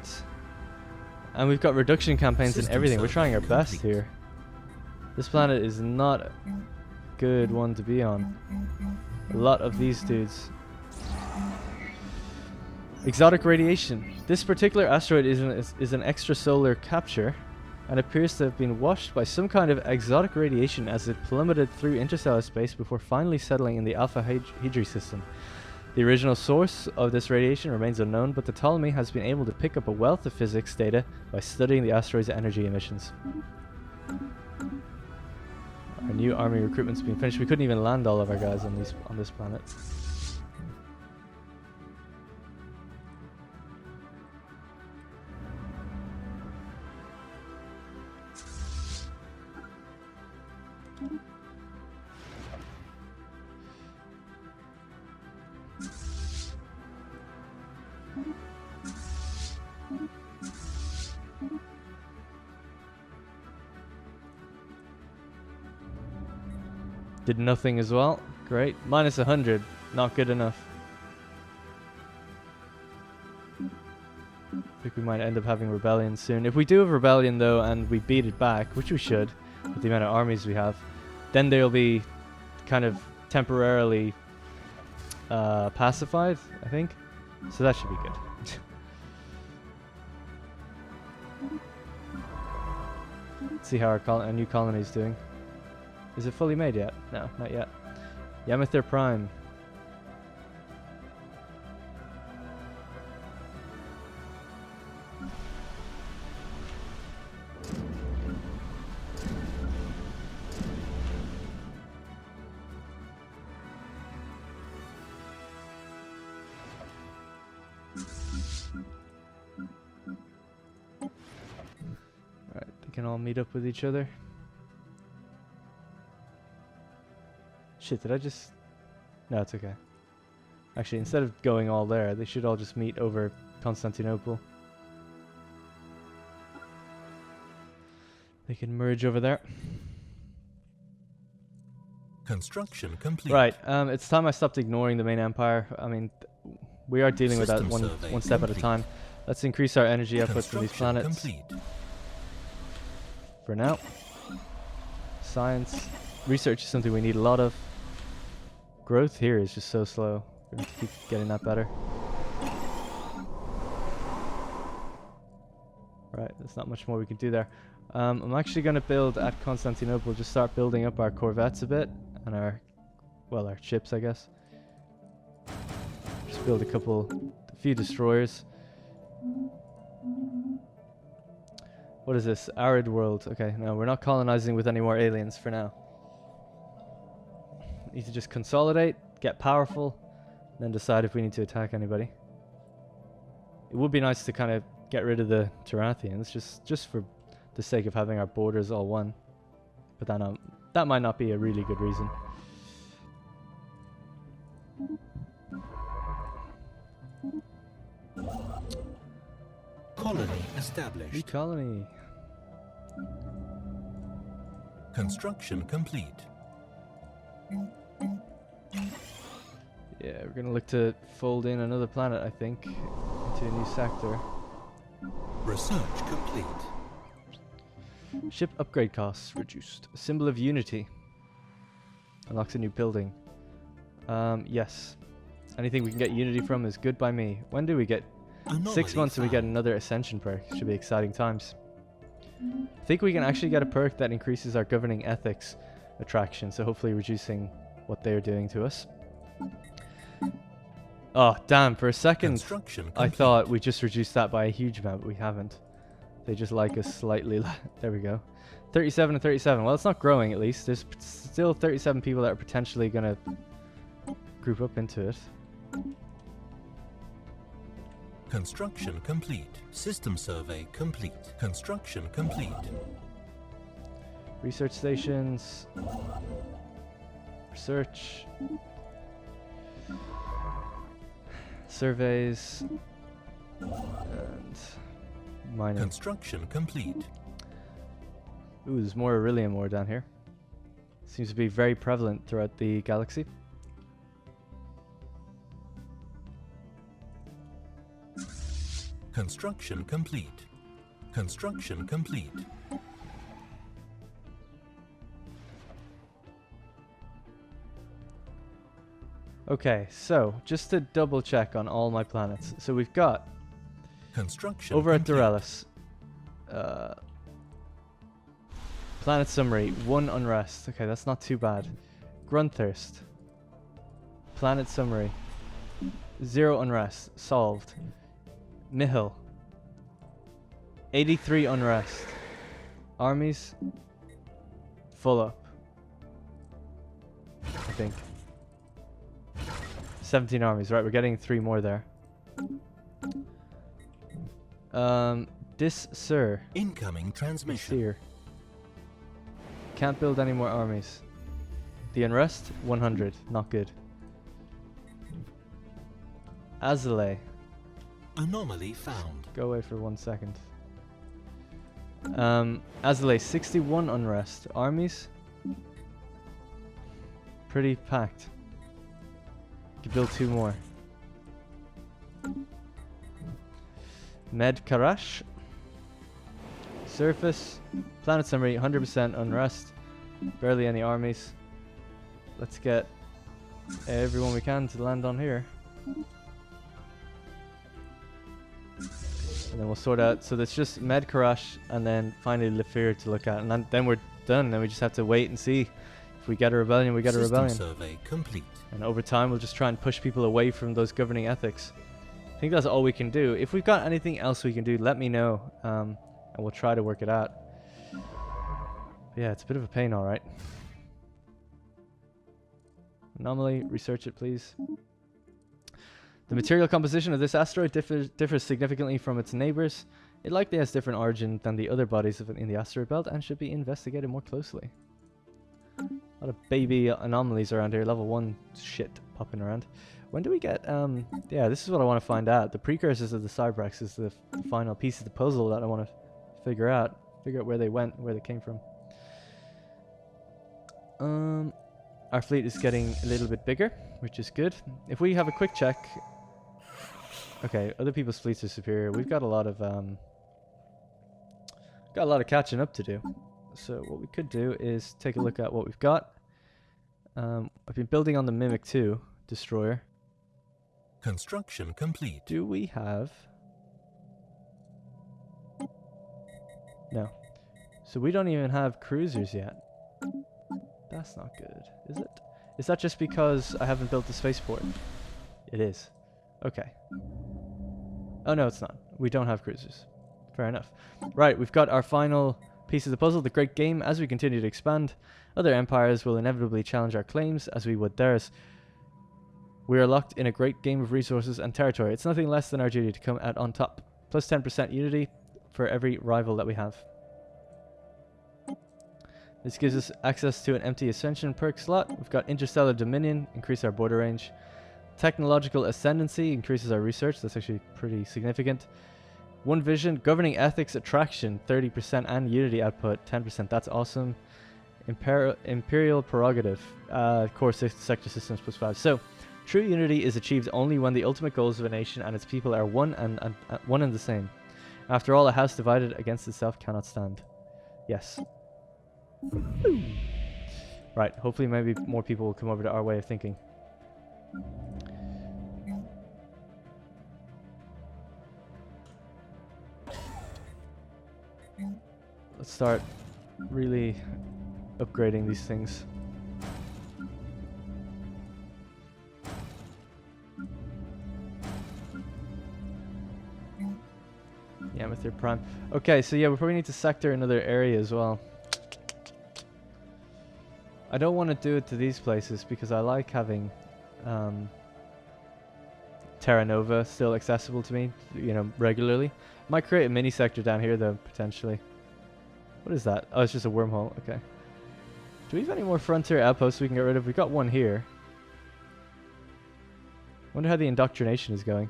And we've got reduction campaigns and everything. We're trying our best here. This planet is not a good one to be on. A lot of these dudes. Exotic radiation. This particular asteroid is an extrasolar capture and appears to have been washed by some kind of exotic radiation as it plummeted through interstellar space before finally settling in the Alpha Hydri system. The original source of this radiation remains unknown, but the Ptolemy has been able to pick up a wealth of physics data by studying the asteroid's energy emissions. Our new army recruitment's been finished. We couldn't even land all of our guys on this planet. Did nothing as well. Great. Minus 100. Not good enough. We like we might end up having rebellion soon. If we do have rebellion though, and we beat it back, which we should, with the amount of armies we have, then they'll be kind of temporarily pacified, I think. So that should be good. Let's see how our new colony is doing. Is it fully made yet? No, not yet. Yamather Prime. Can all meet up with each other. Shit, did I just... No, it's okay. Actually, instead of going all there, they should all just meet over Constantinople. They can merge over there. Construction complete. Right, it's time I stopped ignoring the main empire. I mean, we are dealing with that one step at a time. Let's increase our energy output from these planets. Complete. For now. Science. Research is something we need a lot of. Growth here is just so slow. We're going to keep getting that better. Right, there's not much more we can do there. I'm actually going to build at Constantinople, just start building up our corvettes a bit. And our ships, I guess. Just build a few destroyers. What is this? Arid world. Okay, no, we're not colonizing with any more aliens for now. Need to just consolidate, get powerful, then decide if we need to attack anybody. It would be nice to kind of get rid of the Tyrathians, just for the sake of having our borders all one. But that might not be a really good reason. Colony established. New colony. Construction complete. Yeah, we're gonna look to fold in another planet, I think, into a new sector. Research complete. Ship upgrade costs reduced. A symbol of unity. Unlocks a new building. Yes. Anything we can get unity from is good by me. When do we get... 6 months and we get another ascension perk. Should be exciting times. I think we can actually get a perk that increases our governing ethics attraction, so hopefully reducing what they're doing to us. Oh, damn, for a second I thought we just reduced that by a huge amount, but we haven't. They just like us slightly. There we go. 37 and 37. Well, it's not growing at least. There's still 37 people that are potentially going to group up into it. Construction complete. System survey complete. Construction complete. Research stations. Research. Surveys. And mining. Construction complete. Ooh, there's more Aurelian ore down here. Seems to be very prevalent throughout the galaxy. Construction complete. Construction complete. Okay, so just to double check on all my planets. So we've got Construction over at complete. Dorellis, planet summary, 1 unrest. Okay, that's not too bad. Grunthirst, planet summary, 0 unrest, solved. Mihil, 83 unrest. Armies, full up. I think. 17 armies, right, we're getting 3 more there. Sir. Incoming transmission. Seer. Can't build any more armies. The unrest, 100, not good. Azalea. Anomaly found. Go away for 1 second. Azalea, 61 unrest. Armies? Pretty packed. Could build 2 more. Med Karash. Surface. Planet summary, 100% unrest. Barely any armies. Let's get everyone we can to land on here. And then we'll sort out. So that's just Med Karash and then finally Lefir to look at. And then we're done. Then we just have to wait and see. If we get a rebellion, we get a rebellion. Survey complete. And over time, we'll just try and push people away from those governing ethics. I think that's all we can do. If we've got anything else we can do, let me know. And we'll try to work it out. But yeah, it's a bit of a pain, all right. Anomaly, research it, please. The material composition of this asteroid differs significantly from its neighbors. It likely has different origin than the other bodies in the asteroid belt and should be investigated more closely. A lot of baby anomalies around here, level 1 shit popping around. When do we get, yeah, this is what I want to find out. The precursors of the Cybrex is the final piece of the puzzle that I want to figure out where they went, where they came from. Our fleet is getting a little bit bigger, which is good. If we have a quick check, okay, other people's fleets are superior. We've got a lot of catching up to do. So what we could do is take a look at what we've got. I've been building on the Mimic 2 destroyer. Construction complete. Do we have... No. So we don't even have cruisers yet. That's not good, is it? Is that just because I haven't built the spaceport? It is. Okay. Oh no, it's not. We don't have cruisers. Fair enough. Right, we've got our final piece of the puzzle, the Great Game. As we continue to expand, other empires will inevitably challenge our claims as we would theirs. We are locked in a great game of resources and territory. It's nothing less than our duty to come out on top. Plus 10% unity for every rival that we have. This gives us access to an empty ascension perk slot. We've got interstellar dominion, increase our border range. Technological ascendancy increases our research. That's actually pretty significant. One vision, governing ethics attraction, 30%, and unity output, 10%. That's awesome. Imperial prerogative, core sector systems plus 5. So, true unity is achieved only when the ultimate goals of a nation and its people are one and the same. After all, a house divided against itself cannot stand. Yes. Right, hopefully maybe more people will come over to our way of thinking. Let's start really upgrading these things. Yeah, with your prime. Okay, so yeah, we probably need to sector another area as well. I don't want to do it to these places because I like having Terra Nova still accessible to me, you know, regularly. Might create a mini sector down here though, potentially. What is that? Oh, it's just a wormhole. Okay. Do we have any more frontier outposts we can get rid of? We got one here. Wonder how the indoctrination is going.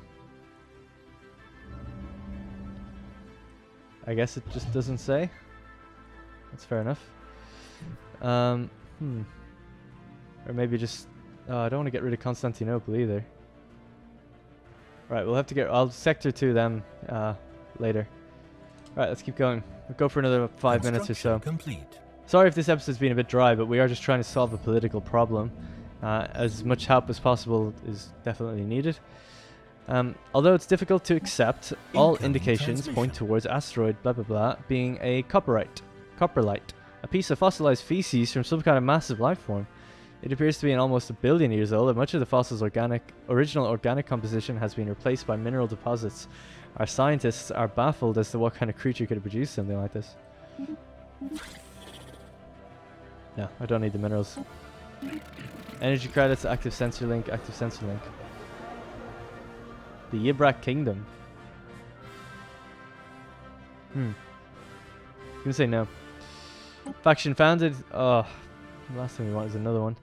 I guess it just doesn't say. That's fair enough. Or maybe just... I don't want to get rid of Constantinople either. Right, we'll have to get... I'll sector 2 them later. Right, let's keep going. We'll go for another 5 minutes or so. Complete. Sorry if this episode's been a bit dry, but we are just trying to solve a political problem. As much help as possible is definitely needed. Although it's difficult to accept, all indications point towards asteroid blah blah blah being a coprolite, a piece of fossilized feces from some kind of massive life form. It appears to be almost 1 billion years old, and much of the fossil's original organic composition has been replaced by mineral deposits. Our scientists are baffled as to what kind of creature could have produced something like this. No, I don't need the minerals. Energy credits, active sensor link, active sensor link. The Yibrak Kingdom. I'm gonna say no. Faction founded. Oh, the last thing we want is another one.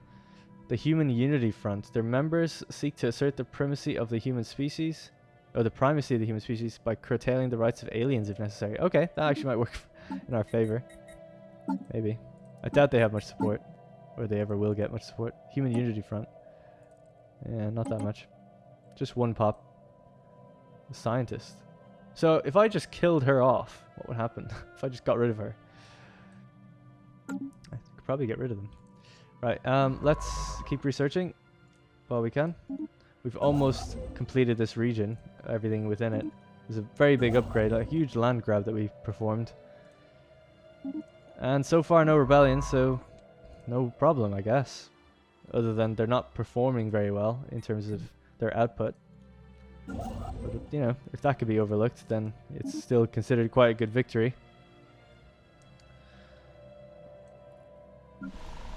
The Human Unity Front. Their members seek to assert the primacy of the human species, or the primacy of the human species, by curtailing the rights of aliens if necessary. Okay, that actually might work in our favor. Maybe. I doubt they have much support, or they ever will get much support. Human Unity Front. Yeah, not that much. Just one pop. A scientist. So if I just killed her off, what would happen? If I just got rid of her? I could probably get rid of them. Right, let's keep researching while we can. We've almost completed this region, everything within it. There's a very big upgrade, a huge land grab that we performed. And so far no rebellion, so no problem, I guess. Other than they're not performing very well in terms of their output. But, you know, if that could be overlooked, then it's still considered quite a good victory.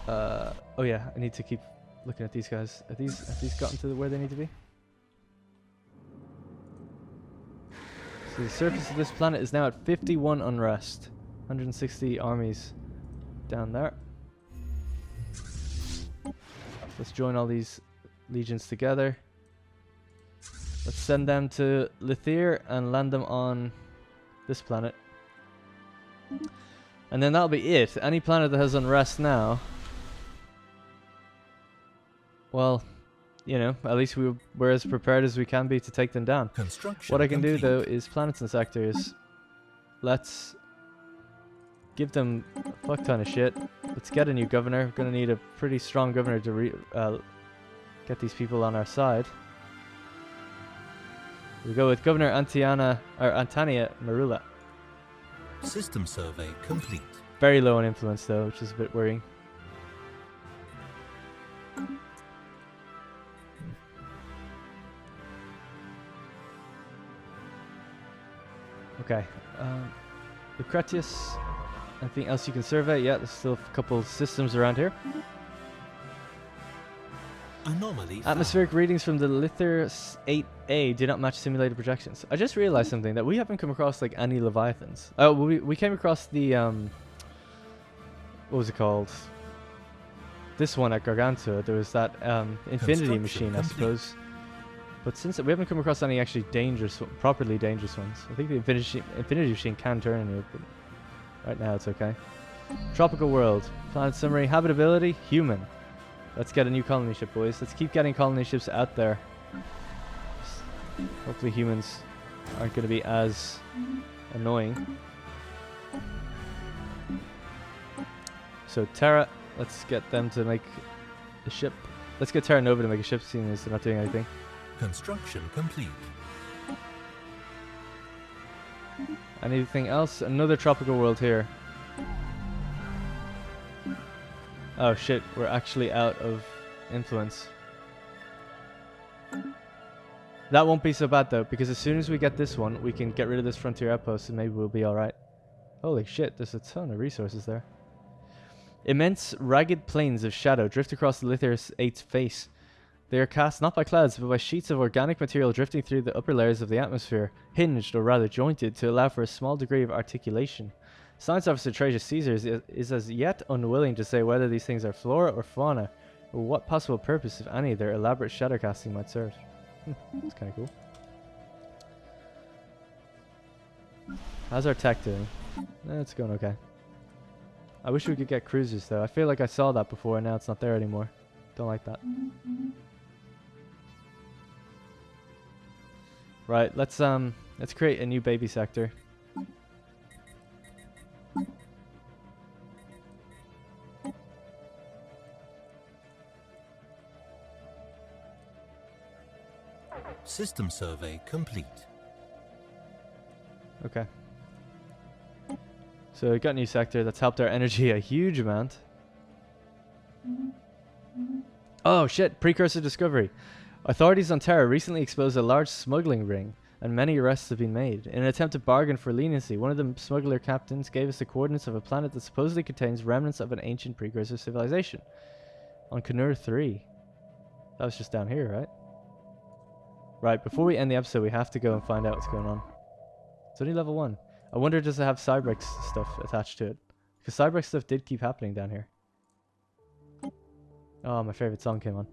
Oh yeah, I need to keep looking at these guys. Have these gotten to where they need to be? So the surface of this planet is now at 51 unrest. 160 armies down there. Let's join all these legions together. Let's send them to Lithier and land them on this planet. And then that'll be it. Any planet that has unrest now, well, you know, at least we're as prepared as we can be to take them down. What I can do though is planets and sectors. Let's give them a fuck ton of shit. Let's get a new governor. We're gonna need a pretty strong governor to get these people on our side. We go with Governor Antania Marula. System survey complete. Very low on influence though, which is a bit worrying. Okay. Lucretius. Anything else you can survey? Yeah, there's still a couple systems around here. Anomaly Atmospheric readings from the Lither 8A do not match simulated projections. I just realized something, that we haven't come across like any Leviathans. Oh, we came across the what was it called? This one at Gargantua. There was that infinity machine, I suppose. But since we haven't come across any actually dangerous, properly dangerous ones. I think the infinity machine can turn into it, but right now it's okay. Tropical world. Planet summary. Habitability. Human. Let's get a new colony ship, boys. Let's keep getting colony ships out there. Hopefully humans aren't going to be as annoying. So Terra, let's get them to make a ship. Let's get Terra Nova to make a ship, seeing as they're not doing anything. Construction complete. Anything else? Another tropical world here. Oh shit, we're actually out of influence. That won't be so bad though, because as soon as we get this one, we can get rid of this frontier outpost and maybe we'll be alright. Holy shit, there's a ton of resources there. Immense ragged plains of shadow drift across the Lither 8's face. They are cast not by clouds, but by sheets of organic material drifting through the upper layers of the atmosphere, hinged or rather jointed to allow for a small degree of articulation. Science Officer Trajan Caesar is as yet unwilling to say whether these things are flora or fauna, or what possible purpose, if any, their elaborate shadow casting might serve. That's kind of cool. How's our tech doing? It's going okay. I wish we could get cruisers though. I feel like I saw that before and now it's not there anymore. Don't like that. Right, let's create a new baby sector. System survey complete. Okay. So we got a new sector that's helped our energy a huge amount. Oh shit, precursor discovery. Authorities on Terra recently exposed a large smuggling ring, and many arrests have been made. In an attempt to bargain for leniency, one of the smuggler captains gave us the coordinates of a planet that supposedly contains remnants of an ancient precursor civilization. On Canur 3. That was just down here, right? Right, before we end the episode, we have to go and find out what's going on. It's only level 1. I wonder, does it have Cybrex stuff attached to it? Because Cybrex stuff did keep happening down here. Oh, my favorite song came on.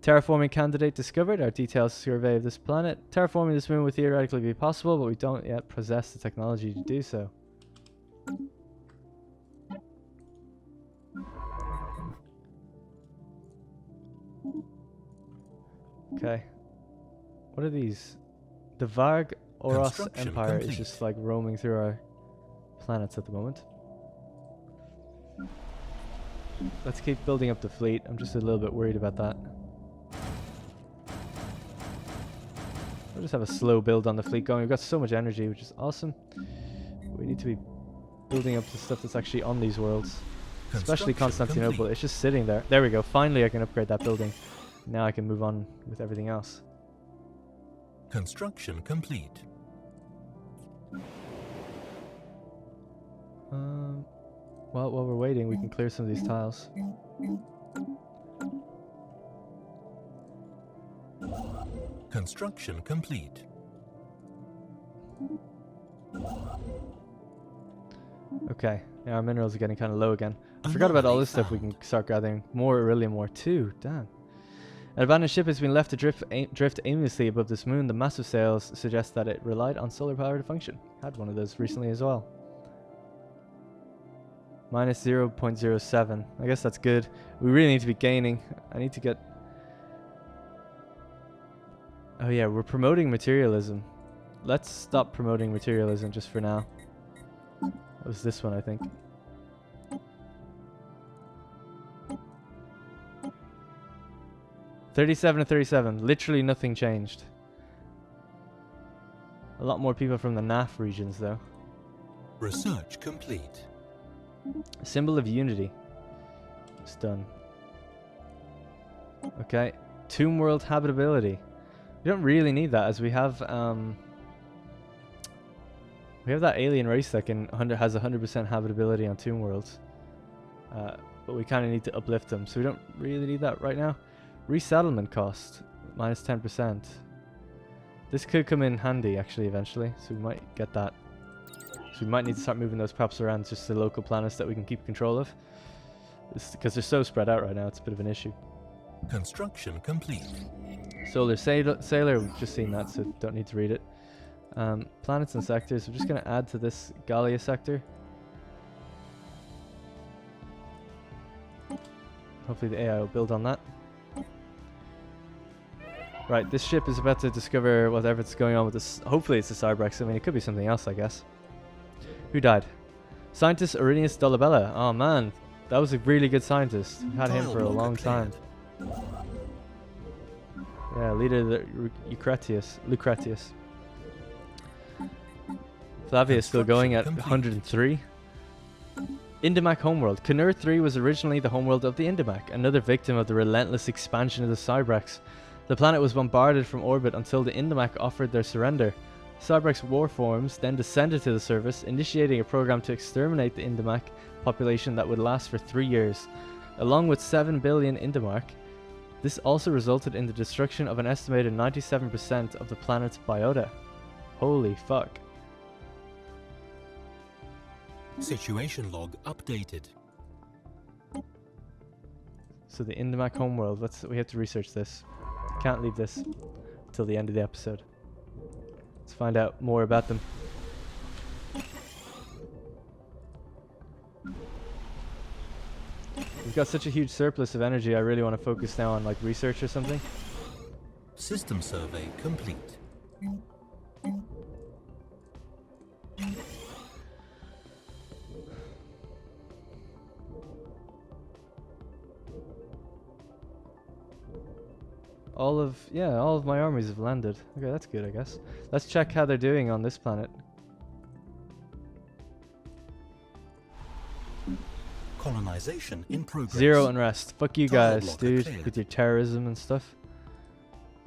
Terraforming candidate discovered. Our detailed survey of this planet. Terraforming this moon would theoretically be possible, but we don't yet possess the technology to do so. Okay. What are these? The Varg Oros Construction Empire is complete. just like roaming through our planets at the moment. Let's keep building up the fleet. I'm just a little bit worried about that. We'll just have a slow build on the fleet going. We've got so much energy, which is awesome. We need to be building up the stuff that's actually on these worlds. Especially Constantinople. Complete. It's just sitting there. There we go. Finally, I can upgrade that building. Now I can move on with everything else. Construction complete. Well, while we're waiting, we can clear some of these tiles. Construction complete. Okay, yeah, our minerals are getting kind of low again. I forgot about all this stuff we can start gathering. More Irelium ore too, damn. An abandoned ship has been left to drift aimlessly above this moon. The massive sails suggest that it relied on solar power to function. Had one of those recently as well. Minus 0.07. I guess that's good. We really need to be gaining. I need to get... Oh yeah, we're promoting materialism. Let's stop promoting materialism just for now. It was this one, I think. $37 to 37. Literally nothing changed. A lot more people from the NAF regions, though. Research complete. Symbol of unity. It's done. Okay. Tomb world habitability. We don't really need that, as we have that alien race that has 100% habitability on tomb worlds. But we kind of need to uplift them, so we don't really need that right now. Resettlement cost, minus 10%. This could come in handy, actually, eventually, so we might get that. So we might need to start moving those props around just to local planets that we can keep control of. Because they're so spread out right now, it's a bit of an issue. Construction complete. Solar Sailor, we've just seen that, so don't need to read it. Planets and sectors, I'm just going to add to this Gallia sector. Hopefully the AI will build on that. Right, this ship is about to discover whatever's going on with this. Hopefully it's a Cybrex. I mean, it could be something else, I guess. Who died? Scientist Arrhenius Dolabella. Oh man, that was a really good scientist. We've had him for a long time. Yeah, leader of the Lucretius. Flavia is still going at 103. Indimac homeworld. Canur 3 was originally the homeworld of the Indimac, another victim of the relentless expansion of the Cybrex. The planet was bombarded from orbit until the Indimac offered their surrender. Cybrex warforms then descended to the surface, initiating a program to exterminate the Indimac population that would last for 3 years. Along with 7 billion Indimac, this also resulted in the destruction of an estimated 97% of the planet's biota. Holy fuck. Situation log updated. So the Indimac homeworld, we have to research this. Can't leave this till the end of the episode. Let's find out more about them. We've got such a huge surplus of energy, I really want to focus now on like research or something. System survey complete. All of my armies have landed. Okay, that's good, I guess. Let's check how they're doing on this planet. Colonization in progress. 0 unrest. Fuck you Tile guys, blocker dude, cleared. with your terrorism and stuff.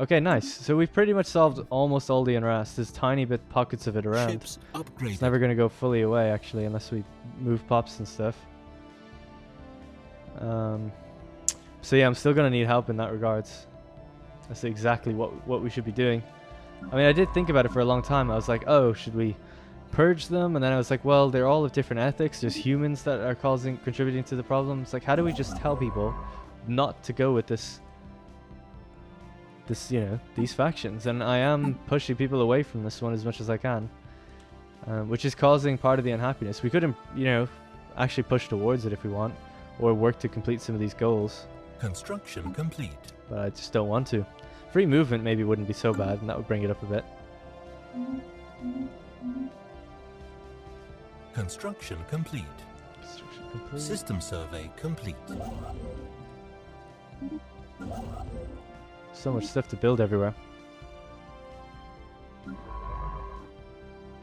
Okay, nice. So we've pretty much solved almost all the unrest. There's tiny bit pockets of it around. Ships upgraded. It's never going to go fully away, actually, unless we move pops and stuff. So yeah, I'm still going to need help in that regards. That's exactly what we should be doing. I mean, I did think about it for a long time. I was like, oh, should we purge them? And then I was like, well, they're all of different ethics. There's humans that are contributing to the problems. Like, how do we just tell people not to go with these factions? And I am pushing people away from this one as much as I can, which is causing part of the unhappiness. We could, actually push towards it if we want, or work to complete some of these goals. Construction complete. But I just don't want to. Free movement maybe wouldn't be so bad, and that would bring it up a bit. Construction complete. Construction complete. System survey complete. So much stuff to build everywhere.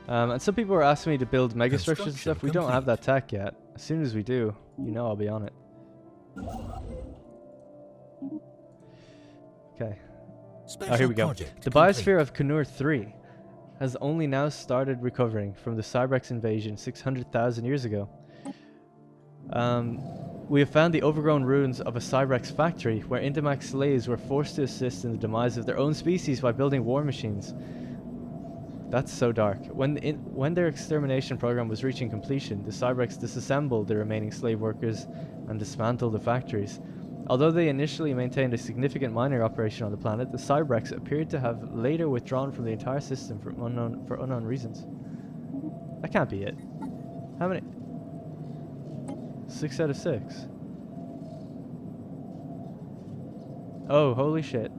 And some people are asking me to build megastructures and stuff. We don't have that tech yet. As soon as we do, you know I'll be on it. Okay. Oh, here we go. The biosphere of Kunur 3 has only now started recovering from the Cybrex invasion 600,000 years ago. We have found the overgrown ruins of a Cybrex factory where Indimac slaves were forced to assist in the demise of their own species by building war machines. That's so dark. When their extermination program was reaching completion, the Cybrex disassembled the remaining slave workers and dismantled the factories. Although they initially maintained a significant mining operation on the planet, the Cybrex appeared to have later withdrawn from the entire system for unknown reasons. That can't be it. How many? 6 out of 6. Oh, holy shit.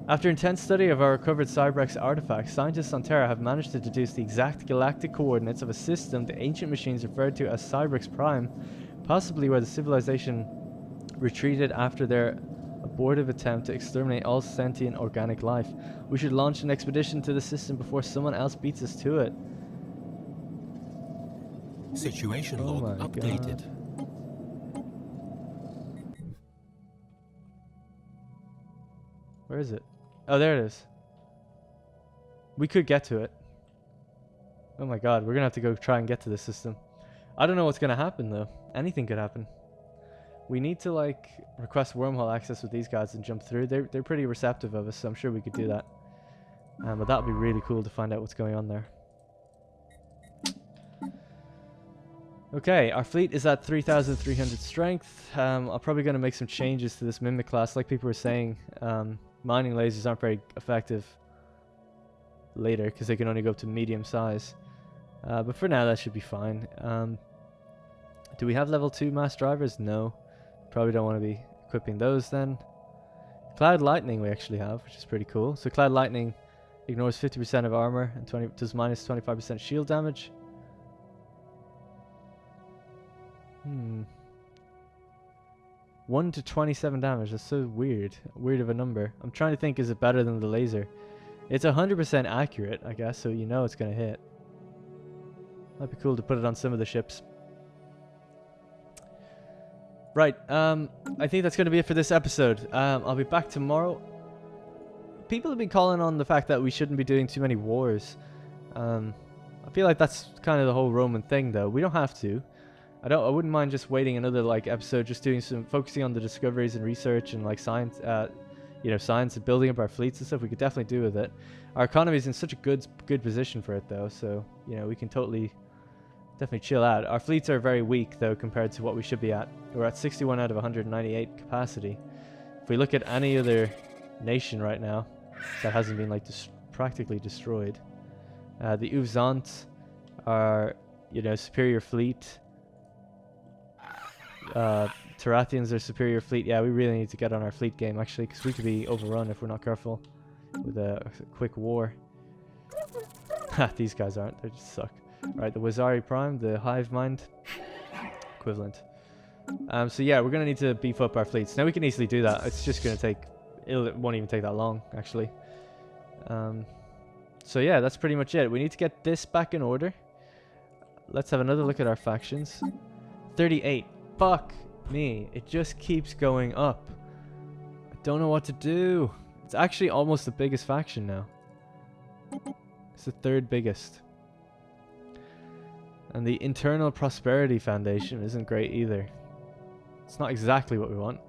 After intense study of our recovered Cybrex artifacts, scientists on Terra have managed to deduce the exact galactic coordinates of a system the ancient machines referred to as Cybrex Prime, possibly where the civilization retreated after their abortive attempt to exterminate all sentient organic life. We should launch an expedition to the system before someone else beats us to it. Situation log updated. God. Where is it? Oh, there it is. We could get to it. Oh my god, we're gonna have to go try and get to the system. I don't know what's gonna happen though. Anything could happen. We need to like request wormhole access with these guys and jump through. They're pretty receptive of us, so I'm sure we could do that. But that would be really cool to find out what's going on there. Okay, our fleet is at 3,300 strength. I'm probably going to make some changes to this Mimic class. Like people were saying, mining lasers aren't very effective later because they can only go up to medium size. But for now, that should be fine. Do we have level 2 mass drivers? No. Probably don't want to be equipping those then. Cloud Lightning we actually have, which is pretty cool. So Cloud Lightning ignores 50% of armor and does minus 25% shield damage. 1 to 27 damage. That's so weird. Weird of a number. I'm trying to think, is it better than the laser? It's 100% accurate, I guess, so you know it's going to hit. Might be cool to put it on some of the ships. Right, I think that's going to be it for this episode. I'll be back tomorrow. People have been calling on the fact that we shouldn't be doing too many wars. I feel like that's kind of the whole Roman thing, though. We don't have to. I wouldn't mind just waiting another like episode, just doing some focusing on the discoveries and research and like science, science and building up our fleets and stuff. We could definitely do with it. Our economy is in such a good position for it, though. So we can definitely chill out. Our fleets are very weak, though, compared to what we should be at. We're at 61 out of 198 capacity. If we look at any other nation right now that hasn't been like practically destroyed, the Uvzant are superior fleet. Tarathians are superior fleet. Yeah, we really need to get on our fleet game actually, because we could be overrun if we're not careful with a quick war. These guys aren't. They just suck. Right, the Wazari Prime, the Hive Mind equivalent. So yeah, we're gonna need to beef up our fleets. Now we can easily do that. It's just gonna take. It won't even take that long, actually. So yeah, that's pretty much it. We need to get this back in order. Let's have another look at our factions. 38. Fuck me. It just keeps going up. I don't know what to do. It's actually almost the biggest faction now. It's the 3rd biggest. And the Internal Prosperity Foundation isn't great either. It's not exactly what we want.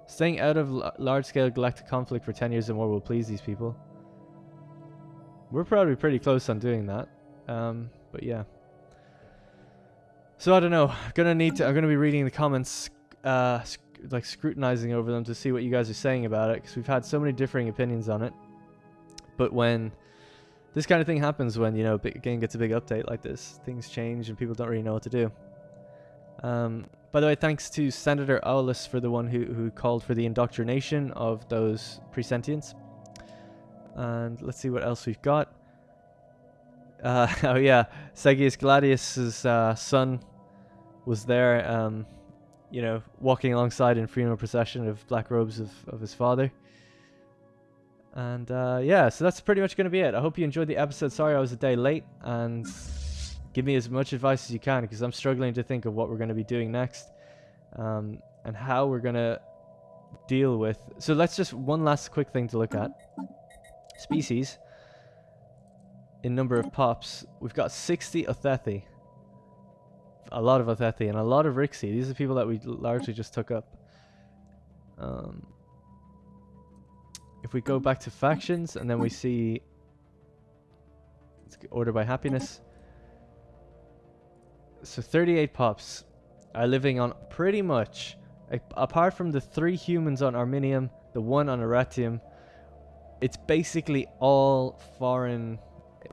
Staying out of large-scale galactic conflict for 10 years or more will please these people. We're probably pretty close on doing that. But yeah. So I don't know. I'm gonna be reading the comments, like scrutinizing over them to see what you guys are saying about it, because we've had so many differing opinions on it. But when this kind of thing happens, when a big game gets a big update like this, things change and people don't really know what to do. By the way, thanks to Senator Aulus for the one who called for the indoctrination of those presentients. And let's see what else we've got. Oh yeah, Segius Gladius's son was there, you know, walking alongside in funeral procession of black robes of his father. And yeah, so that's pretty much going to be it. I hope you enjoyed the episode. Sorry I was a day late, and give me as much advice as you can, because I'm struggling to think of what we're going to be doing next, and how we're going to deal with. So let's just, one last quick thing to look at. Species. In number of pops, we've got 60 Othethi. A lot of Othethi and a lot of Rixi. These are people that we largely just took up. If we go back to factions and then we see, let's order by happiness. So 38 pops are living on pretty much, apart from the 3 humans on Arminium, the 1 on Aratium, it's basically all foreign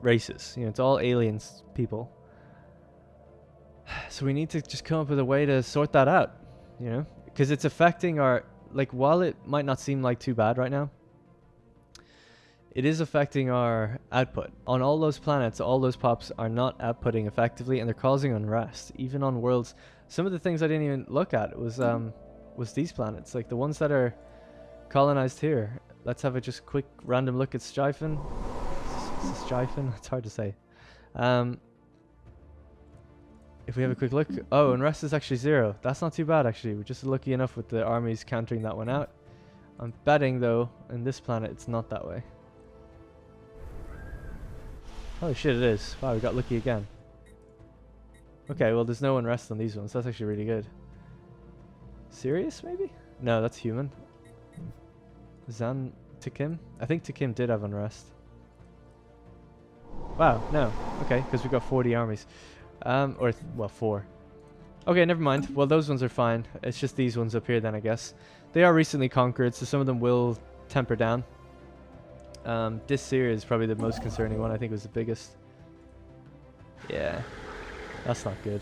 races. You know, it's all aliens people. So we need to just come up with a way to sort that out, you know, because it's affecting our, like, while it might not seem like too bad right now, it is affecting our output. On all those planets, all those pops are not outputting effectively, and they're causing unrest. Even on worlds, some of the things I didn't even look at was these planets, like the ones that are colonized here. Let's have a just quick random look at Styphon. Styphon? It's hard to say. If we have a quick look, oh, unrest is actually 0. That's not too bad, actually. We're just lucky enough with the armies countering that one out. I'm betting, though, in this planet, it's not that way. Holy shit, it is. Wow, we got lucky again. Okay, well, there's no unrest on these ones. That's actually really good. Sirius, maybe? No, that's human. Zan Takim? I think Takim did have unrest. Wow, no. Okay, because we've got 40 armies. Well, 4. Okay, never mind. Well, those ones are fine. It's just these ones up here then, I guess. They are recently conquered, so some of them will temper down. This series is probably the most concerning one. I think it was the biggest. Yeah, that's not good.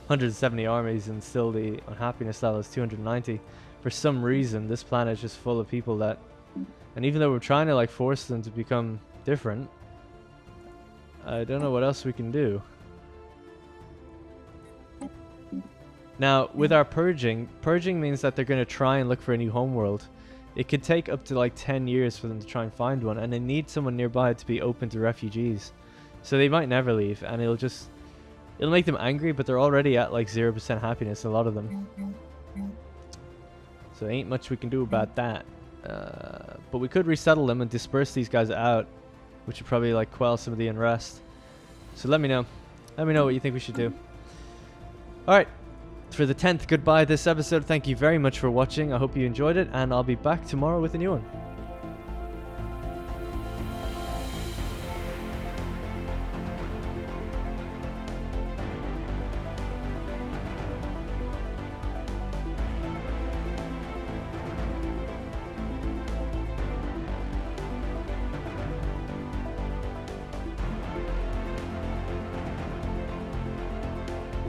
170 armies, and still the unhappiness level is 290. For some reason, this planet is just full of people that... And even though we're trying to, like, force them to become different, I don't know what else we can do. Now, with our purging means that they're going to try and look for a new homeworld. It could take up to like 10 years for them to try and find one, and they need someone nearby to be open to refugees. So they might never leave, and it'll make them angry, but they're already at like 0% happiness, a lot of them. So ain't much we can do about that. But we could resettle them and disperse these guys out, which would probably like quell some of the unrest. So let me know. Let me know what you think we should do. Alright. For the 10th goodbye this episode, thank you very much for watching. I hope you enjoyed it, and I'll be back tomorrow with a new one.